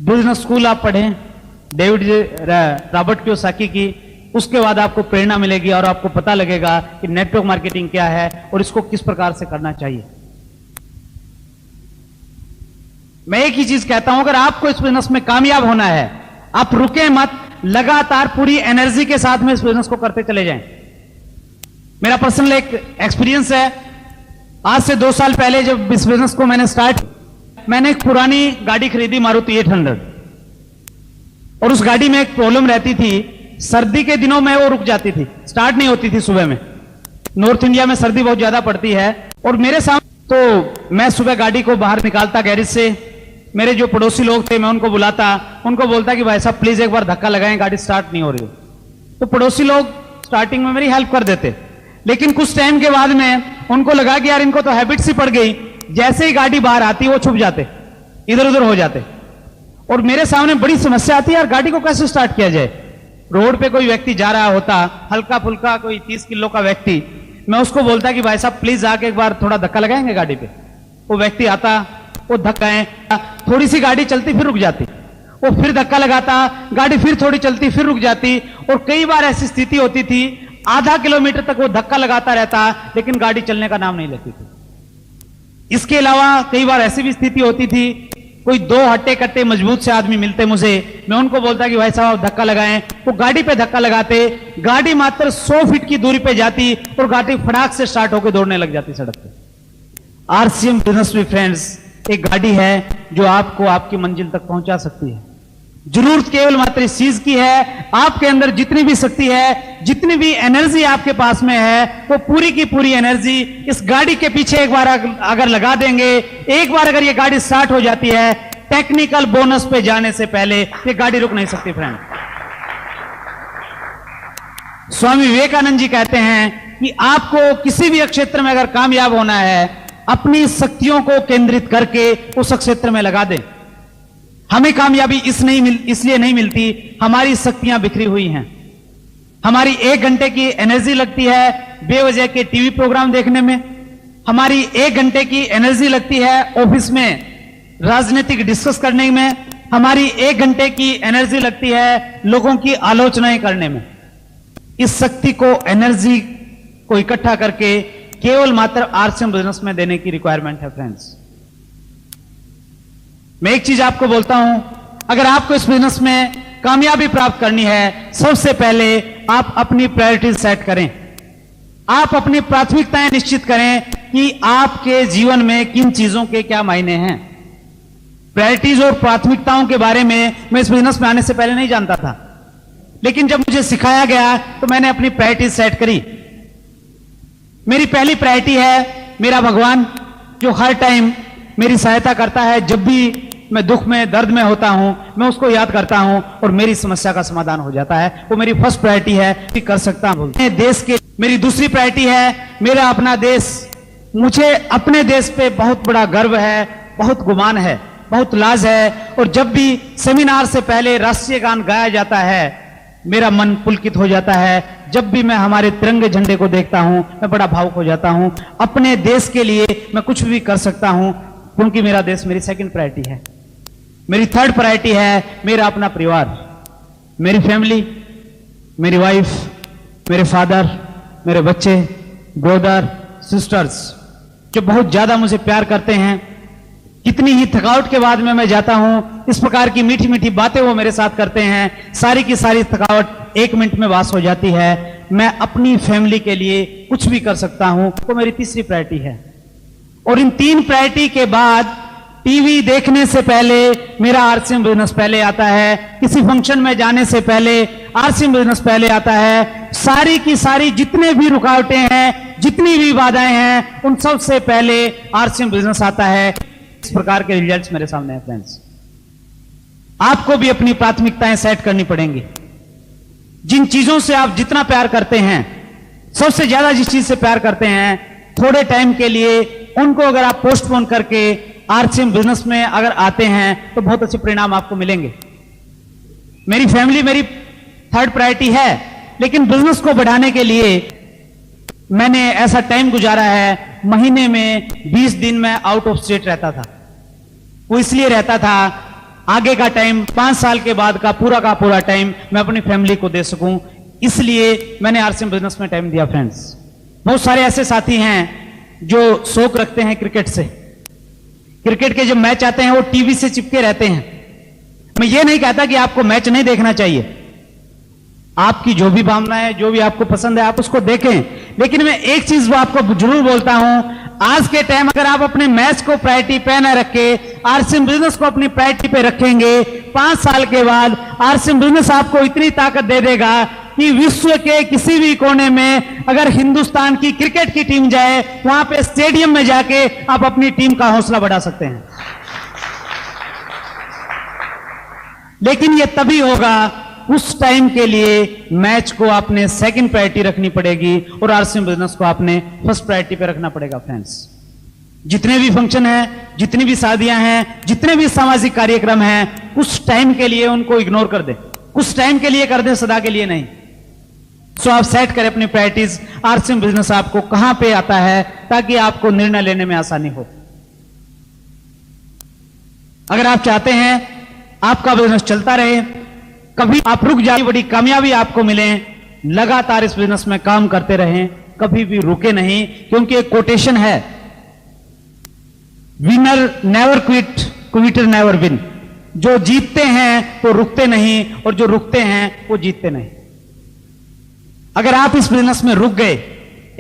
बिजनेस स्कूल आप पढ़ें डेविड रॉबर्ट कियोसाकी की, उसके बाद आपको प्रेरणा मिलेगी और आपको पता लगेगा कि नेटवर्क मार्केटिंग क्या है और इसको किस प्रकार से करना चाहिए। मैं एक ही चीज कहता हूं, अगर आपको इस बिजनेस में कामयाब होना है, आप रुके मत, लगातार पूरी एनर्जी के साथ में इस बिजनेस को करते चले जाएं। मेरा पर्सनल एक एक्सपीरियंस है। आज से 2 साल पहले जब इस बिजनेस को मैंने एक पुरानी गाड़ी खरीदी, मारुति 800, और उस गाड़ी में एक प्रॉब्लम रहती थी, सर्दी के दिनों में वो रुक जाती थी, स्टार्ट नहीं होती थी सुबह में। नॉर्थ इंडिया में सर्दी बहुत ज्यादा पड़ती है, और मेरे सामने तो मैं सुबह गाड़ी को बाहर निकालता गैरेज से, मेरे जो पड़ोसी लोग थे मैं उनको बुलाता, उनको बोलता कि भाई साहब प्लीज एक बार धक्का लगाएं, गाड़ी स्टार्ट नहीं हो रही। तो पड़ोसी लोग स्टार्टिंग में मेरी हेल्प कर देते, लेकिन कुछ टाइम के बाद में उनको लगा कि यार इनको तो हैबिट सी पड़ गई, जैसे ही गाड़ी बाहर आती वो छुप जाते, इधर उधर हो जाते, और मेरे सामने बड़ी समस्या आती है, यार गाड़ी को कैसे स्टार्ट किया जाए। रोड पे कोई व्यक्ति जा रहा होता, हल्का फुल्का कोई 30 किलो का व्यक्ति, मैं उसको बोलता कि भाई साहब प्लीज आके एक बार थोड़ा धक्का लगाएंगे गाड़ी पे। वो व्यक्ति आता, वो धक्काएं, थोड़ी सी गाड़ी चलती फिर रुक जाती, वो फिर धक्का लगाता, गाड़ी फिर थोड़ी चलती फिर रुक जाती, और कई बार ऐसी स्थिति होती थी आधा किलोमीटर तक वो धक्का लगाता रहता, लेकिन गाड़ी चलने का नाम नहीं लेती थी। इसके अलावा कई बार ऐसी भी स्थिति होती थी, कोई 2 हट्टे कट्टे मजबूत से आदमी मिलते मुझे, मैं उनको बोलता कि भाई साहब धक्का लगाएं, वो गाड़ी पे धक्का लगाते, गाड़ी मात्र 100 फीट की दूरी पे जाती और गाड़ी फटाक से स्टार्ट होकर दौड़ने लग जाती सड़क पे। आरसीएम बिजनेस में फ्रेंड्स एक गाड़ी है जो आपको आपकी मंजिल तक पहुंचा सकती है। जरूरत केवल मात्र इस चीज की है, आपके अंदर जितनी भी शक्ति है, जितनी भी एनर्जी आपके पास में है, वो पूरी की पूरी एनर्जी इस गाड़ी के पीछे एक बार अगर लगा देंगे, एक बार अगर ये गाड़ी स्टार्ट हो जाती है, टेक्निकल बोनस पे जाने से पहले ये गाड़ी रुक नहीं सकती। फ्रेंड, स्वामी विवेकानंद जी कहते हैं कि आपको किसी भी क्षेत्र में अगर कामयाब होना है, अपनी शक्तियों को केंद्रित करके उस क्षेत्र में लगा दें। हमें कामयाबी इसलिए नहीं मिलती, हमारी शक्तियां बिखरी हुई हैं। हमारी 1 घंटे की एनर्जी लगती है बेवजह के टीवी प्रोग्राम देखने में, हमारी 1 घंटे की एनर्जी लगती है ऑफिस में राजनीतिक डिस्कस करने में, हमारी 1 घंटे की एनर्जी लगती है लोगों की आलोचनाएं करने में। इस शक्ति को, एनर्जी को इकट्ठा करके केवल मात्र आरसीएम बिजनेस में देने की रिक्वायरमेंट है फ्रेंड्स। मैं एक चीज आपको बोलता हूं, अगर आपको इस बिजनेस में कामयाबी प्राप्त करनी है, सबसे पहले आप अपनी प्रायोरिटीज सेट करें। आप अपनी प्राथमिकताएं निश्चित करें कि आपके जीवन में किन चीजों के क्या मायने हैं। प्रायोरिटीज और प्राथमिकताओं के बारे में मैं इस बिजनेस में आने से पहले नहीं जानता था, लेकिन जब मुझे सिखाया गया तो मैंने अपनी प्रायोरिटीज सेट करी। मेरी पहली प्रायोरिटी है मेरा भगवान, जो हर टाइम मेरी सहायता करता है। जब भी मैं दुख में, दर्द में होता हूं, मैं उसको याद करता हूं और मेरी समस्या का समाधान हो जाता है। वो मेरी फर्स्ट प्रायोरिटी है कि कर सकता हूं देश के। मेरी दूसरी प्रायोरिटी है मेरा अपना देश। मुझे अपने देश पे बहुत बड़ा गर्व है, बहुत गुमान है, बहुत लाज है। और जब भी सेमिनार से पहले राष्ट्रीय गान गाया जाता है, मेरा मन पुलकित हो जाता है। जब भी मैं हमारे तिरंगे झंडे को देखता हूं, मैं बड़ा भावुक हो जाता हूं। अपने देश के लिए मैं कुछ भी कर सकता हूं, क्योंकि मेरा देश मेरी सेकंड प्रायोरिटी है। मेरी थर्ड प्रायोरिटी है मेरा अपना परिवार, मेरी फैमिली, मेरी वाइफ, मेरे फादर, मेरे बच्चे, ब्रदर, सिस्टर्स, जो बहुत ज्यादा मुझे प्यार करते हैं। कितनी ही थकावट के बाद में मैं जाता हूं, इस प्रकार की मीठी मीठी बातें वो मेरे साथ करते हैं, सारी की सारी थकावट 1 मिनट में वास हो जाती है। मैं अपनी फैमिली के लिए कुछ भी कर सकता हूं, तो मेरी तीसरी प्रायोरिटी है। और इन 3 प्रायोरिटी के बाद टीवी देखने से पहले मेरा आरसीएम बिजनेस पहले आता है। किसी फंक्शन में जाने से पहले आरसीएम बिजनेस पहले आता है। सारी की सारी जितने भी रुकावटें हैं, जितनी भी बाधाएं हैं, उन सब से पहले आरसीएम बिजनेस आता है। इस प्रकार के रिजल्ट्स मेरे सामने हैं फ्रेंड्स। आपको भी अपनी प्राथमिकताएं सेट करनी पड़ेंगी। जिन चीजों से आप जितना प्यार करते हैं, सबसे ज्यादा जिस चीज से प्यार करते हैं, थोड़े टाइम के लिए उनको अगर आप पोस्टपोन करके आरसीएम बिजनेस में अगर आते हैं, तो बहुत अच्छे परिणाम आपको मिलेंगे। मेरी फैमिली मेरी थर्ड प्रायोरिटी है, लेकिन बिजनेस को बढ़ाने के लिए मैंने ऐसा टाइम गुजारा है, महीने में 20 दिन मैं आउट ऑफ स्टेट रहता था। वो इसलिए रहता था, आगे का टाइम 5 साल के बाद का पूरा टाइम मैं अपनी फैमिली को दे सकूं, इसलिए मैंने आरसीएम बिजनेस में टाइम दिया फ्रेंड्स। बहुत सारे ऐसे साथी हैं जो शौक रखते हैं क्रिकेट से। क्रिकेट के जब मैच आते हैं वो टीवी से चिपके रहते हैं। मैं ये नहीं कहता कि आपको मैच नहीं देखना चाहिए, आपकी जो भी भावना है, जो भी आपको पसंद है, आप उसको देखें। लेकिन मैं एक चीज वो आपको जरूर बोलता हूं, आज के टाइम अगर आप अपने मैच को प्रायोरिटी पे न रखे, आरसीएम बिजनेस को अपनी प्रायोरिटी पे रखेंगे, 5 साल के बाद आरसीएम बिजनेस आपको इतनी ताकत दे देगा कि विश्व के किसी भी कोने में अगर हिंदुस्तान की क्रिकेट की टीम जाए, वहां पे स्टेडियम में जाके आप अपनी टीम का हौसला बढ़ा सकते हैं। लेकिन यह तभी होगा, उस टाइम के लिए मैच को आपने सेकंड प्रायोरिटी रखनी पड़ेगी और आरसीएम बिजनेस को आपने फर्स्ट प्रायोरिटी पे रखना पड़ेगा फ्रेंड्स। जितने भी फंक्शन हैं, जितनी भी शादियां हैं, जितने भी सामाजिक कार्यक्रम हैं, उस टाइम के लिए उनको इग्नोर कर दें, कुछ टाइम के लिए कर दें, सदा के लिए नहीं। सो आप सेट करें अपनी प्रायोरिटीज। आरसीएम बिजनेस आपको कहां पे आता है, ताकि आपको निर्णय लेने में आसानी हो। अगर आप चाहते हैं आपका बिजनेस चलता रहे, कभी आप रुक जाए, बड़ी कामयाबी आपको मिले, लगातार इस बिजनेस में काम करते रहें, कभी भी रुके नहीं। क्योंकि एक कोटेशन है, winner never quit, Quetta never win. जो जीतते हैं वो रुकते नहीं, और जो रुकते हैं वो जीतते नहीं। अगर आप इस बिजनेस में रुक गए,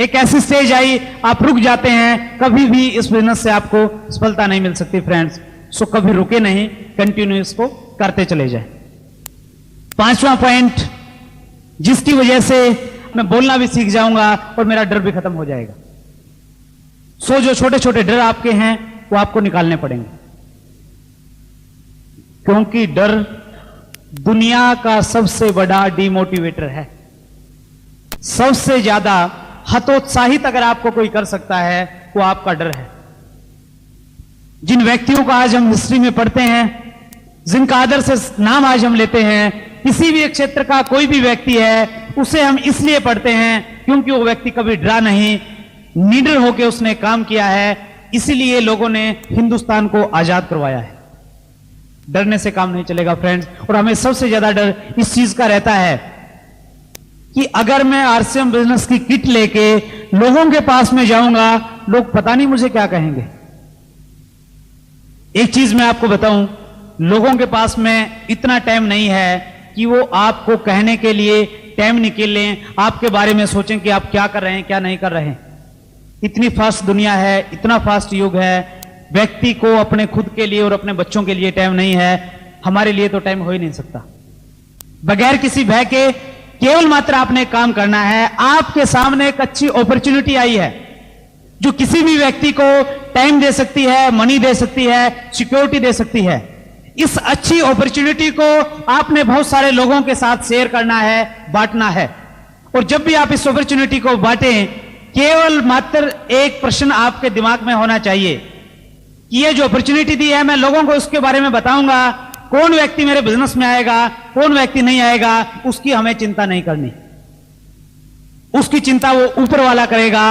एक ऐसी स्टेज आई आप रुक जाते हैं, कभी भी इस बिजनेस से आपको सफलता नहीं मिल सकती फ्रेंड्स। सो कभी रुके नहीं, कंटिन्यू इसको करते चले जाए। 5वां पॉइंट, जिसकी वजह से मैं बोलना भी सीख जाऊंगा और मेरा डर भी खत्म हो जाएगा। सो जो छोटे छोटे डर आपके हैं वो आपको निकालने पड़ेंगे, क्योंकि डर दुनिया का सबसे बड़ा डिमोटिवेटर है। सबसे ज्यादा हतोत्साहित अगर आपको कोई कर सकता है, वो आपका डर है। जिन व्यक्तियों को आज हम हिस्ट्री में पढ़ते हैं, जिनका आदर से नाम आज हम लेते हैं, किसी भी क्षेत्र का कोई भी व्यक्ति है, उसे हम इसलिए पढ़ते हैं क्योंकि वो व्यक्ति कभी डरा नहीं, निडर होकर उसने काम किया है। इसीलिए लोगों ने हिंदुस्तान को आजाद करवाया है। डरने से काम नहीं चलेगा फ्रेंड्स। और हमें सबसे ज्यादा डर इस चीज का रहता है कि अगर मैं आरसीएम बिजनेस की किट लेके लोगों के पास में जाऊंगा, लोग पता नहीं मुझे क्या कहेंगे। एक चीज मैं आपको बताऊं, लोगों के पास में इतना टाइम नहीं है कि वो आपको कहने के लिए टाइम निकाल लें, आपके बारे में सोचें कि आप क्या कर रहे हैं, क्या नहीं कर रहे हैं। इतनी फास्ट दुनिया है, इतना फास्ट युग है, व्यक्ति को अपने खुद के लिए और अपने बच्चों के लिए टाइम नहीं है। हमारे लिए तो टाइम हो ही नहीं सकता। बगैर किसी भय के केवल मात्र आपने काम करना है। आपके सामने एक अच्छी अपॉर्चुनिटी आई है जो किसी भी व्यक्ति को टाइम दे सकती है, मनी दे सकती है, सिक्योरिटी दे सकती है। इस अच्छी अपॉर्चुनिटी को आपने बहुत सारे लोगों के साथ शेयर करना है, बांटना है। और जब भी आप इस अपॉर्चुनिटी को बांटें, केवल मात्र एक प्रश्न आपके दिमाग में होना चाहिए कि ये जो अपॉर्चुनिटी दी है, मैं लोगों को उसके बारे में बताऊंगा। कौन व्यक्ति मेरे बिजनेस में आएगा, कौन व्यक्ति नहीं आएगा, उसकी हमें चिंता नहीं करनी। उसकी चिंता वो ऊपर वाला करेगा।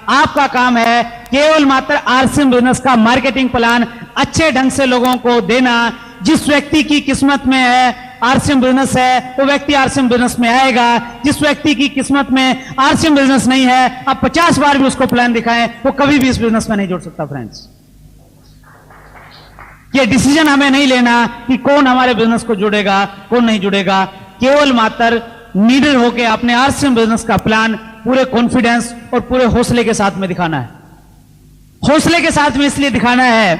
आपका काम है केवल मात्र आरसीएम बिजनेस का मार्केटिंग प्लान अच्छे ढंग से लोगों को देना। जिस व्यक्ति की किस्मत में है आरसीएम बिजनेस है, वो व्यक्ति आरसीएम बिजनेस में आएगा। जिस व्यक्ति की किस्मत में आरसीएम बिजनेस नहीं है, आप 50 बार भी उसको प्लान दिखाएं, वो कभी भी इस बिजनेस में नहीं जुड़ सकता। फ्रेंड्स, ये डिसीजन हमें नहीं लेना कि कौन हमारे बिजनेस को जुड़ेगा, कौन नहीं जुड़ेगा। केवल मात्र नीडर होकर अपने आरसीएम बिजनेस का प्लान पूरे कॉन्फिडेंस और पूरे हौसले के साथ में दिखाना है। हौसले के साथ में इसलिए दिखाना है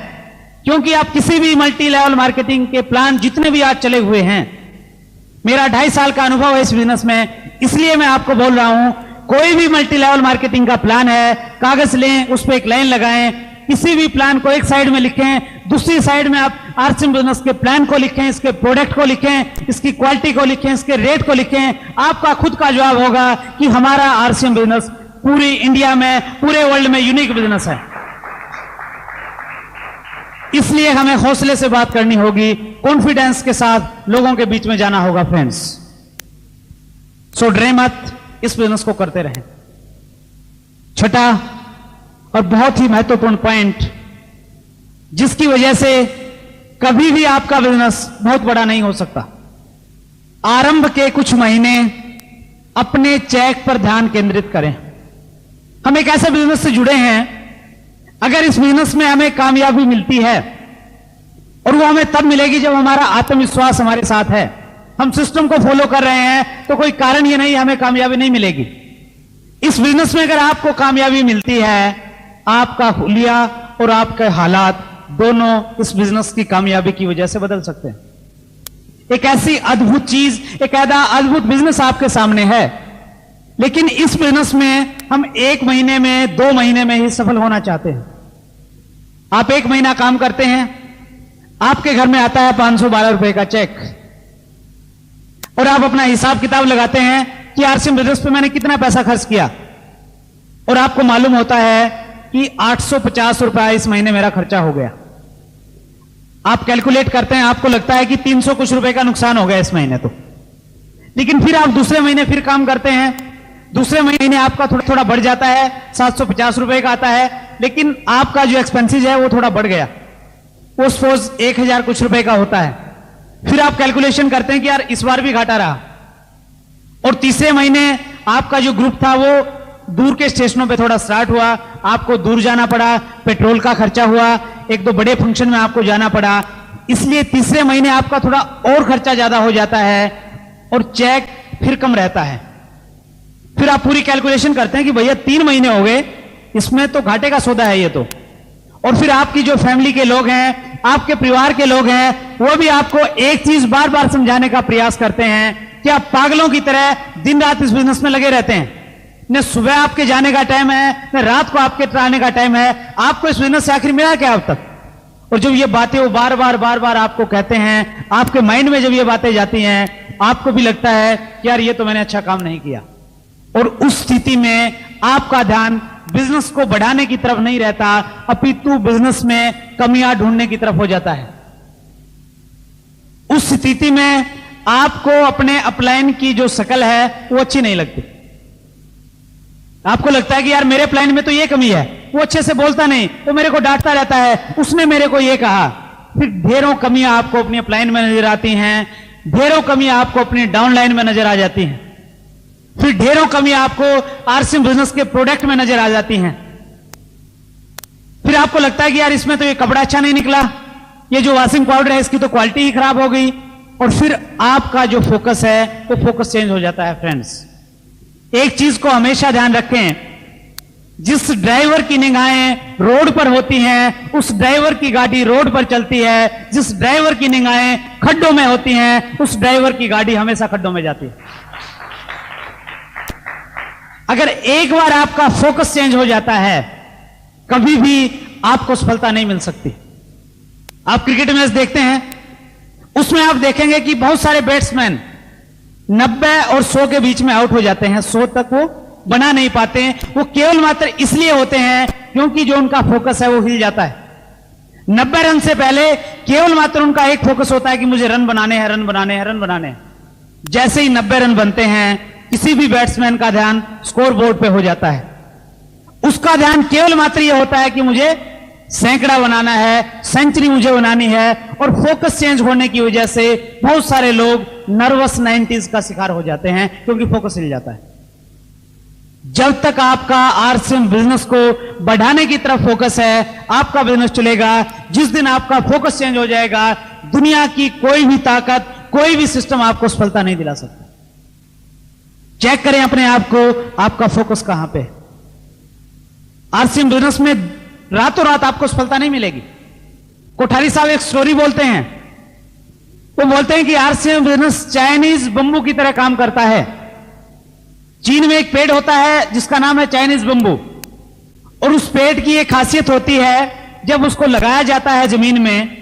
क्योंकि आप किसी भी मल्टी लेवल मार्केटिंग के प्लान जितने भी आज चले हुए हैं, मेरा 2.5 साल का अनुभव है इस बिजनेस में, इसलिए मैं आपको बोल रहा हूं, कोई भी मल्टी लेवल मार्केटिंग का प्लान है, कागज लें, उस पर एक लाइन लगाएं, किसी भी प्लान को एक साइड में लिखें, दूसरी साइड में आप आरसीएम बिजनेस के प्लान को लिखें, इसके प्रोडक्ट को लिखें, इसकी क्वालिटी को लिखें, इसके रेट को लिखें। आपका खुद का जवाब होगा कि हमारा आरसीएम बिजनेस पूरी इंडिया में, पूरे वर्ल्ड में यूनिक बिजनेस है। इसलिए हमें हौसले से बात करनी होगी, कॉन्फिडेंस के साथ लोगों के बीच में जाना होगा। फ्रेंड्स, सो डरे मत, इस बिजनेस को करते रहें। छठा और बहुत ही महत्वपूर्ण पॉइंट, जिसकी वजह से कभी भी आपका बिजनेस बहुत बड़ा नहीं हो सकता, आरंभ के कुछ महीने अपने चेक पर ध्यान केंद्रित करें। हम एक ऐसे बिजनेस से जुड़े हैं, अगर इस बिजनेस में हमें कामयाबी मिलती है, और वो हमें तब मिलेगी जब हमारा आत्मविश्वास हमारे साथ है, हम सिस्टम को फॉलो कर रहे हैं, तो कोई कारण ये नहीं हमें कामयाबी नहीं मिलेगी। इस बिजनेस में अगर आपको कामयाबी मिलती है, आपका हुलिया और आपके हालात दोनों इस बिजनेस की कामयाबी की वजह से बदल सकते हैं। एक ऐसी अद्भुत चीज, एक ऐसा अद्भुत बिजनेस आपके सामने है, लेकिन इस बिजनेस में हम 1 महीने में, 2 महीने में ही सफल होना चाहते हैं। आप 1 महीना काम करते हैं, आपके घर में आता है 512 रुपए का चेक, और आप अपना हिसाब किताब लगाते हैं कि आरसीएम बिजनेस पे मैंने कितना पैसा खर्च किया, और आपको मालूम होता है कि 850 रुपया इस महीने मेरा खर्चा हो गया। आप कैलकुलेट करते हैं, आपको लगता है कि 300 कुछ रुपए का नुकसान हो गया इस महीने तो। लेकिन फिर आप दूसरे महीने फिर काम करते हैं, दूसरे महीने आपका थोड़ा थोड़ा बढ़ जाता है, 750 रुपए का आता है, लेकिन आपका जो एक्सपेंसेस है वो थोड़ा बढ़ गया, वो सपोज 1000 कुछ रुपए का होता है। फिर आप कैलकुलेशन करते हैं कि यार इस बार भी घाटा रहा, और तीसरे महीने आपका जो ग्रुप था वो दूर के स्टेशनों पे थोड़ा स्टार्ट हुआ, आपको दूर जाना पड़ा, पेट्रोल का खर्चा हुआ, 1-2 बड़े फंक्शन में आपको जाना पड़ा, इसलिए तीसरे महीने आपका थोड़ा और खर्चा ज्यादा हो जाता है, और चेक फिर कम रहता है। फिर आप पूरी कैलकुलेशन करते हैं कि भैया 3 महीने हो गए, इसमें तो घाटे का सौदा है ये तो। और फिर आपकी जो फैमिली के लोग हैं, आपके परिवार के लोग हैं, वो भी आपको एक चीज बार बार समझाने का प्रयास करते हैं कि आप पागलों की तरह दिन रात इस बिजनेस में लगे रहते हैं। न सुबह आपके जाने का टाइम है, न रात को आपके आने का टाइम है, आपको इस बिजनेस से आखिर मिला क्या अब तक? और जब ये बातें वो बार बार आपको कहते हैं, आपके माइंड में जब ये बातें जाती हैं, आपको भी लगता है कि यार ये तो मैंने अच्छा काम नहीं किया। और उस स्थिति में आपका ध्यान बिजनेस को बढ़ाने की तरफ नहीं रहता, अपितु बिजनेस में कमियां ढूंढने की तरफ हो जाता है। उस स्थिति में आपको अपने अपलाइन की जो शक्ल है वो अच्छी नहीं लगती। आपको लगता है कि यार मेरे प्लान में तो ये कमी है, वो अच्छे से बोलता नहीं, वो मेरे को डांटता रहता है, उसने मेरे को ये कहा। फिर ढेरों कमियां आपको अपनी अपलाइन में नजर आती हैं, ढेरों कमियां आपको अपनी डाउनलाइन में नजर आ जाती हैं, फिर ढेरों कमियां आपको आरसीएम बिजनेस के प्रोडक्ट में नजर आ जाती हैं। फिर आपको लगता है कि यार इसमें तो ये कपड़ा अच्छा नहीं निकला, ये जो वॉशिंग पाउडर है इसकी तो क्वालिटी ही खराब हो गई, और फिर आपका जो फोकस है वो फोकस चेंज हो जाता है। फ्रेंड्स, एक चीज को हमेशा ध्यान रखें, जिस ड्राइवर की निगाहें रोड पर होती हैं उस ड्राइवर की गाड़ी रोड पर चलती है, जिस ड्राइवर की निगाहें खड्डों में होती हैं उस ड्राइवर की गाड़ी हमेशा खड्डों में जाती है। अगर एक बार आपका फोकस चेंज हो जाता है, कभी भी आपको सफलता नहीं मिल सकती। आप क्रिकेट मैच देखते हैं, उसमें आप देखेंगे कि बहुत सारे बैट्समैन 90 और 100 के बीच में आउट हो जाते हैं, 100 तक वो बना नहीं पाते हैं। वो केवल मात्र इसलिए होते हैं क्योंकि जो उनका फोकस है वो हिल जाता है। 90 रन से पहले केवल मात्र उनका एक फोकस होता है कि मुझे रन बनाने हैं, रन बनाने हैं, रन बनाने हैं। जैसे ही 90 रन बनते हैं, किसी भी बैट्समैन का ध्यान स्कोर बोर्ड पे हो जाता है। उसका ध्यान केवल मात्र यह होता है कि मुझे सैकड़ा बनाना है, सेंचुरी मुझे बनानी है, और फोकस चेंज होने की वजह से बहुत सारे लोग नर्वस 90s का शिकार हो जाते हैं क्योंकि फोकस हिल जाता है। जब तक आपका आरसीएम बिजनेस को बढ़ाने की तरफ फोकस है, आपका बिजनेस चलेगा। जिस दिन आपका फोकस चेंज हो जाएगा, दुनिया की कोई भी ताकत, कोई भी सिस्टम आपको सफलता नहीं दिला सकता। चेक करें अपने आप को, आपका फोकस कहां पे है। आरसीएम बिजनेस में रातों रात आपको सफलता नहीं मिलेगी। कोठारी साहब एक स्टोरी बोलते हैं, वो बोलते हैं कि आरसीएम बिजनेस चाइनीज बंबू की तरह काम करता है। चीन में एक पेड़ होता है जिसका नाम है चाइनीज बंबू, और उस पेड़ की एक खासियत होती है, जब उसको लगाया जाता है जमीन में,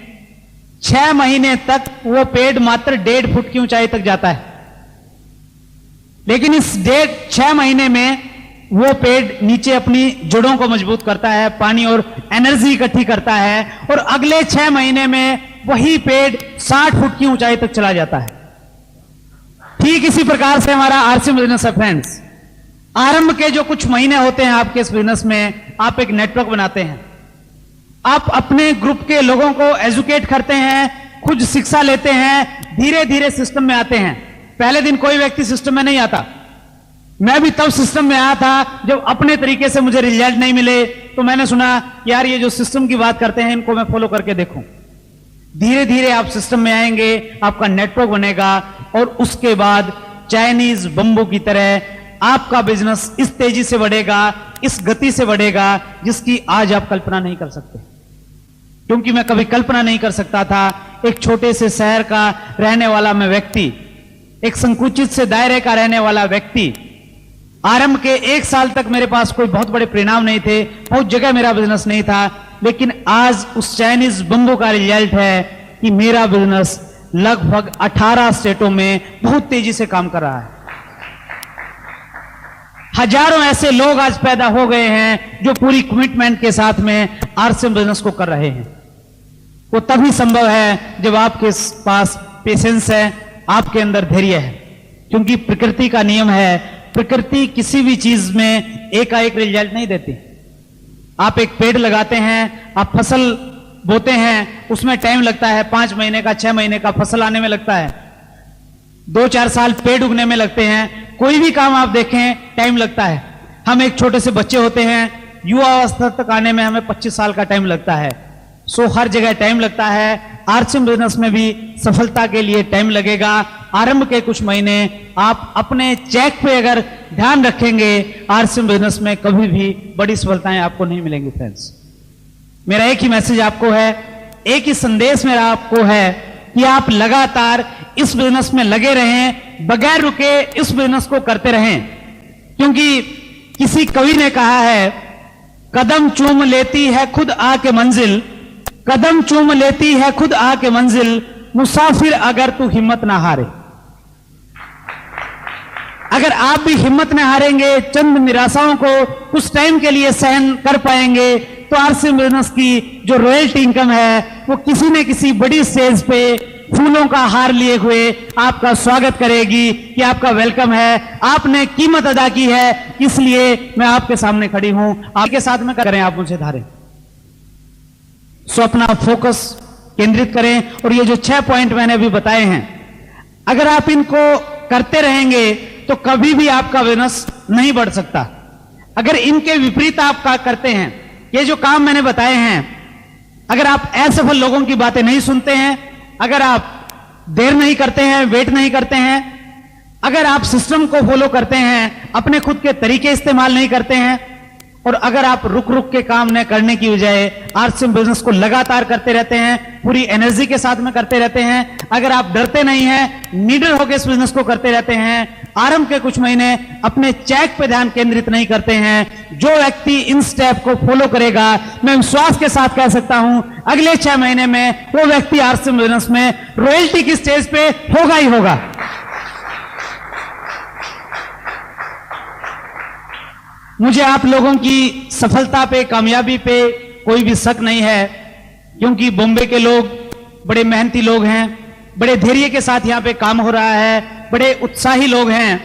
6 महीने तक वो पेड़ मात्र 1.5 फुट की ऊंचाई तक जाता है। लेकिन इस 6 महीने में वो पेड़ नीचे अपनी जड़ों को मजबूत करता है, पानी और एनर्जी इकट्ठी करता है, और अगले 6 महीने में वही पेड़ 60 फुट की ऊंचाई तक चला जाता है। ठीक इसी प्रकार से हमारा आरसीएम बिजनेस है। फ्रेंड्स, आरंभ के जो कुछ महीने होते हैं आपके इस बिजनेस में, आप एक नेटवर्क बनाते हैं, आप अपने ग्रुप के लोगों को एजुकेट करते हैं, खुद शिक्षा लेते हैं, धीरे धीरे सिस्टम में आते हैं। पहले दिन कोई व्यक्ति सिस्टम में नहीं आता। मैं भी तब सिस्टम में आया था जब अपने तरीके से मुझे रिजल्ट नहीं मिले, तो मैंने सुना यार ये जो सिस्टम की बात करते हैं इनको मैं फॉलो करके देखूं। धीरे धीरे आप सिस्टम में आएंगे, आपका नेटवर्क बनेगा, और उसके बाद चाइनीज बंबू की तरह आपका बिजनेस इस तेजी से बढ़ेगा, इस गति से बढ़ेगा जिसकी आज आप कल्पना नहीं कर सकते। क्योंकि मैं कभी कल्पना नहीं कर सकता था, एक छोटे से शहर का रहने वाला मैं व्यक्ति, एक संकुचित से दायरे का रहने वाला व्यक्ति, आरंभ के 1 साल तक मेरे पास कोई बहुत बड़े परिणाम नहीं थे, बहुत जगह मेरा बिजनेस नहीं था, लेकिन आज उस चाइनीज बंबू का रिजल्ट है कि मेरा बिजनेस लगभग 18 स्टेटों में बहुत तेजी से काम कर रहा है। हजारों ऐसे लोग आज पैदा हो गए हैं जो पूरी कमिटमेंट के साथ में आरसीएम बिजनेस को कर रहे हैं। वो तभी संभव है जब आपके पास पेशेंस है, आपके अंदर धैर्य है। क्योंकि प्रकृति का नियम है, प्रकृति किसी भी चीज में एकाएक रिजल्ट नहीं देती। आप एक पेड़ लगाते हैं, आप फसल बोते हैं, उसमें टाइम लगता है, 5 महीने का, 6 महीने का फसल आने में लगता है, 2-4 साल पेड़ उगने में लगते हैं। कोई भी काम आप देखें टाइम लगता है। हम एक छोटे से बच्चे होते हैं, युवा अवस्था तक आने में हमें 25 साल का टाइम लगता है। सो हर जगह टाइम लगता है। आरसीएम बिजनेस में भी सफलता के लिए टाइम लगेगा। आरंभ के कुछ महीने आप अपने चेक पे अगर ध्यान रखेंगे, आरसीएम बिजनेस में कभी भी बड़ी सफलताएं आपको नहीं मिलेंगी। फ्रेंड्स, मेरा एक ही मैसेज आपको है, एक ही संदेश मेरा आपको है कि आप लगातार इस बिजनेस में लगे रहें, बगैर रुके इस बिजनेस को करते रहें। क्योंकि किसी कवि ने कहा है, कदम चूम लेती है खुद आके मंजिल, कदम चूम लेती है खुद आके मंजिल, मुसाफिर अगर तू हिम्मत ना हारे। अगर आप भी हिम्मत न हारेंगे, चंद निराशाओं को कुछ टाइम के लिए सहन कर पाएंगे, तो आरसीएम बिजनेस की जो रॉयल्टी इनकम है वो किसी न किसी बड़ी स्टेज पे फूलों का हार लिए हुए आपका स्वागत करेगी कि आपका वेलकम है, आपने कीमत अदा की है, इसलिए मैं आपके सामने खड़ी हूं। आपके साथ में करें, आप मुझे धारें। सो अपना फोकस केंद्रित करें। और ये जो 6 पॉइंट मैंने अभी बताए हैं, अगर आप इनको करते रहेंगे तो कभी भी आपका बिजनेस नहीं बढ़ सकता। अगर इनके विपरीत आप करते हैं, ये जो काम मैंने बताए हैं, अगर आप असफल लोगों की बातें नहीं सुनते हैं, अगर आप देर नहीं करते हैं, वेट नहीं करते हैं, अगर आप सिस्टम को फॉलो करते हैं, अपने खुद के तरीके इस्तेमाल नहीं करते हैं, और अगर आप रुक रुक के काम न करने की बजाय आरसीएम बिजनेस को लगातार करते रहते हैं, पूरी एनर्जी के साथ में करते रहते हैं, अगर आप डरते नहीं हैं, नीडर होकर इस बिजनेस को करते रहते हैं, आरंभ के कुछ महीने अपने चेक पे ध्यान केंद्रित नहीं करते हैं, जो व्यक्ति इन स्टेप को फॉलो करेगा, मैं विश्वास के साथ कह सकता हूं अगले 6 महीने में वो व्यक्ति आरसीएम बिजनेस में रॉयल्टी की स्टेज पे होगा ही होगा। मुझे आप लोगों की सफलता पे, कामयाबी पे कोई भी शक नहीं है, क्योंकि बॉम्बे के लोग बड़े मेहनती लोग हैं, बड़े धैर्य के साथ यहां पे काम हो रहा है, बड़े उत्साही लोग हैं।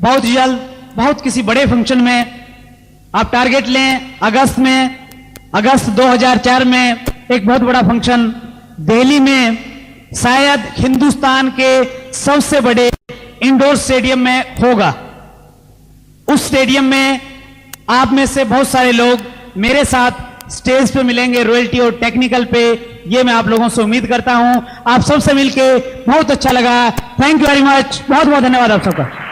बहुत जल्द, बहुत किसी बड़े फंक्शन में आप टारगेट लें, अगस्त 2004 में एक बहुत बड़ा फंक्शन दिल्ली में, शायद हिंदुस्तान के सबसे बड़े इंडोर स्टेडियम में होगा। उस स्टेडियम में आप में से बहुत सारे लोग मेरे साथ स्टेज पे मिलेंगे, रॉयल्टी और टेक्निकल पे, ये मैं आप लोगों से उम्मीद करता हूं। आप सबसे मिलके बहुत अच्छा लगा। Thank you very much. बहुत बहुत धन्यवाद आप सबका।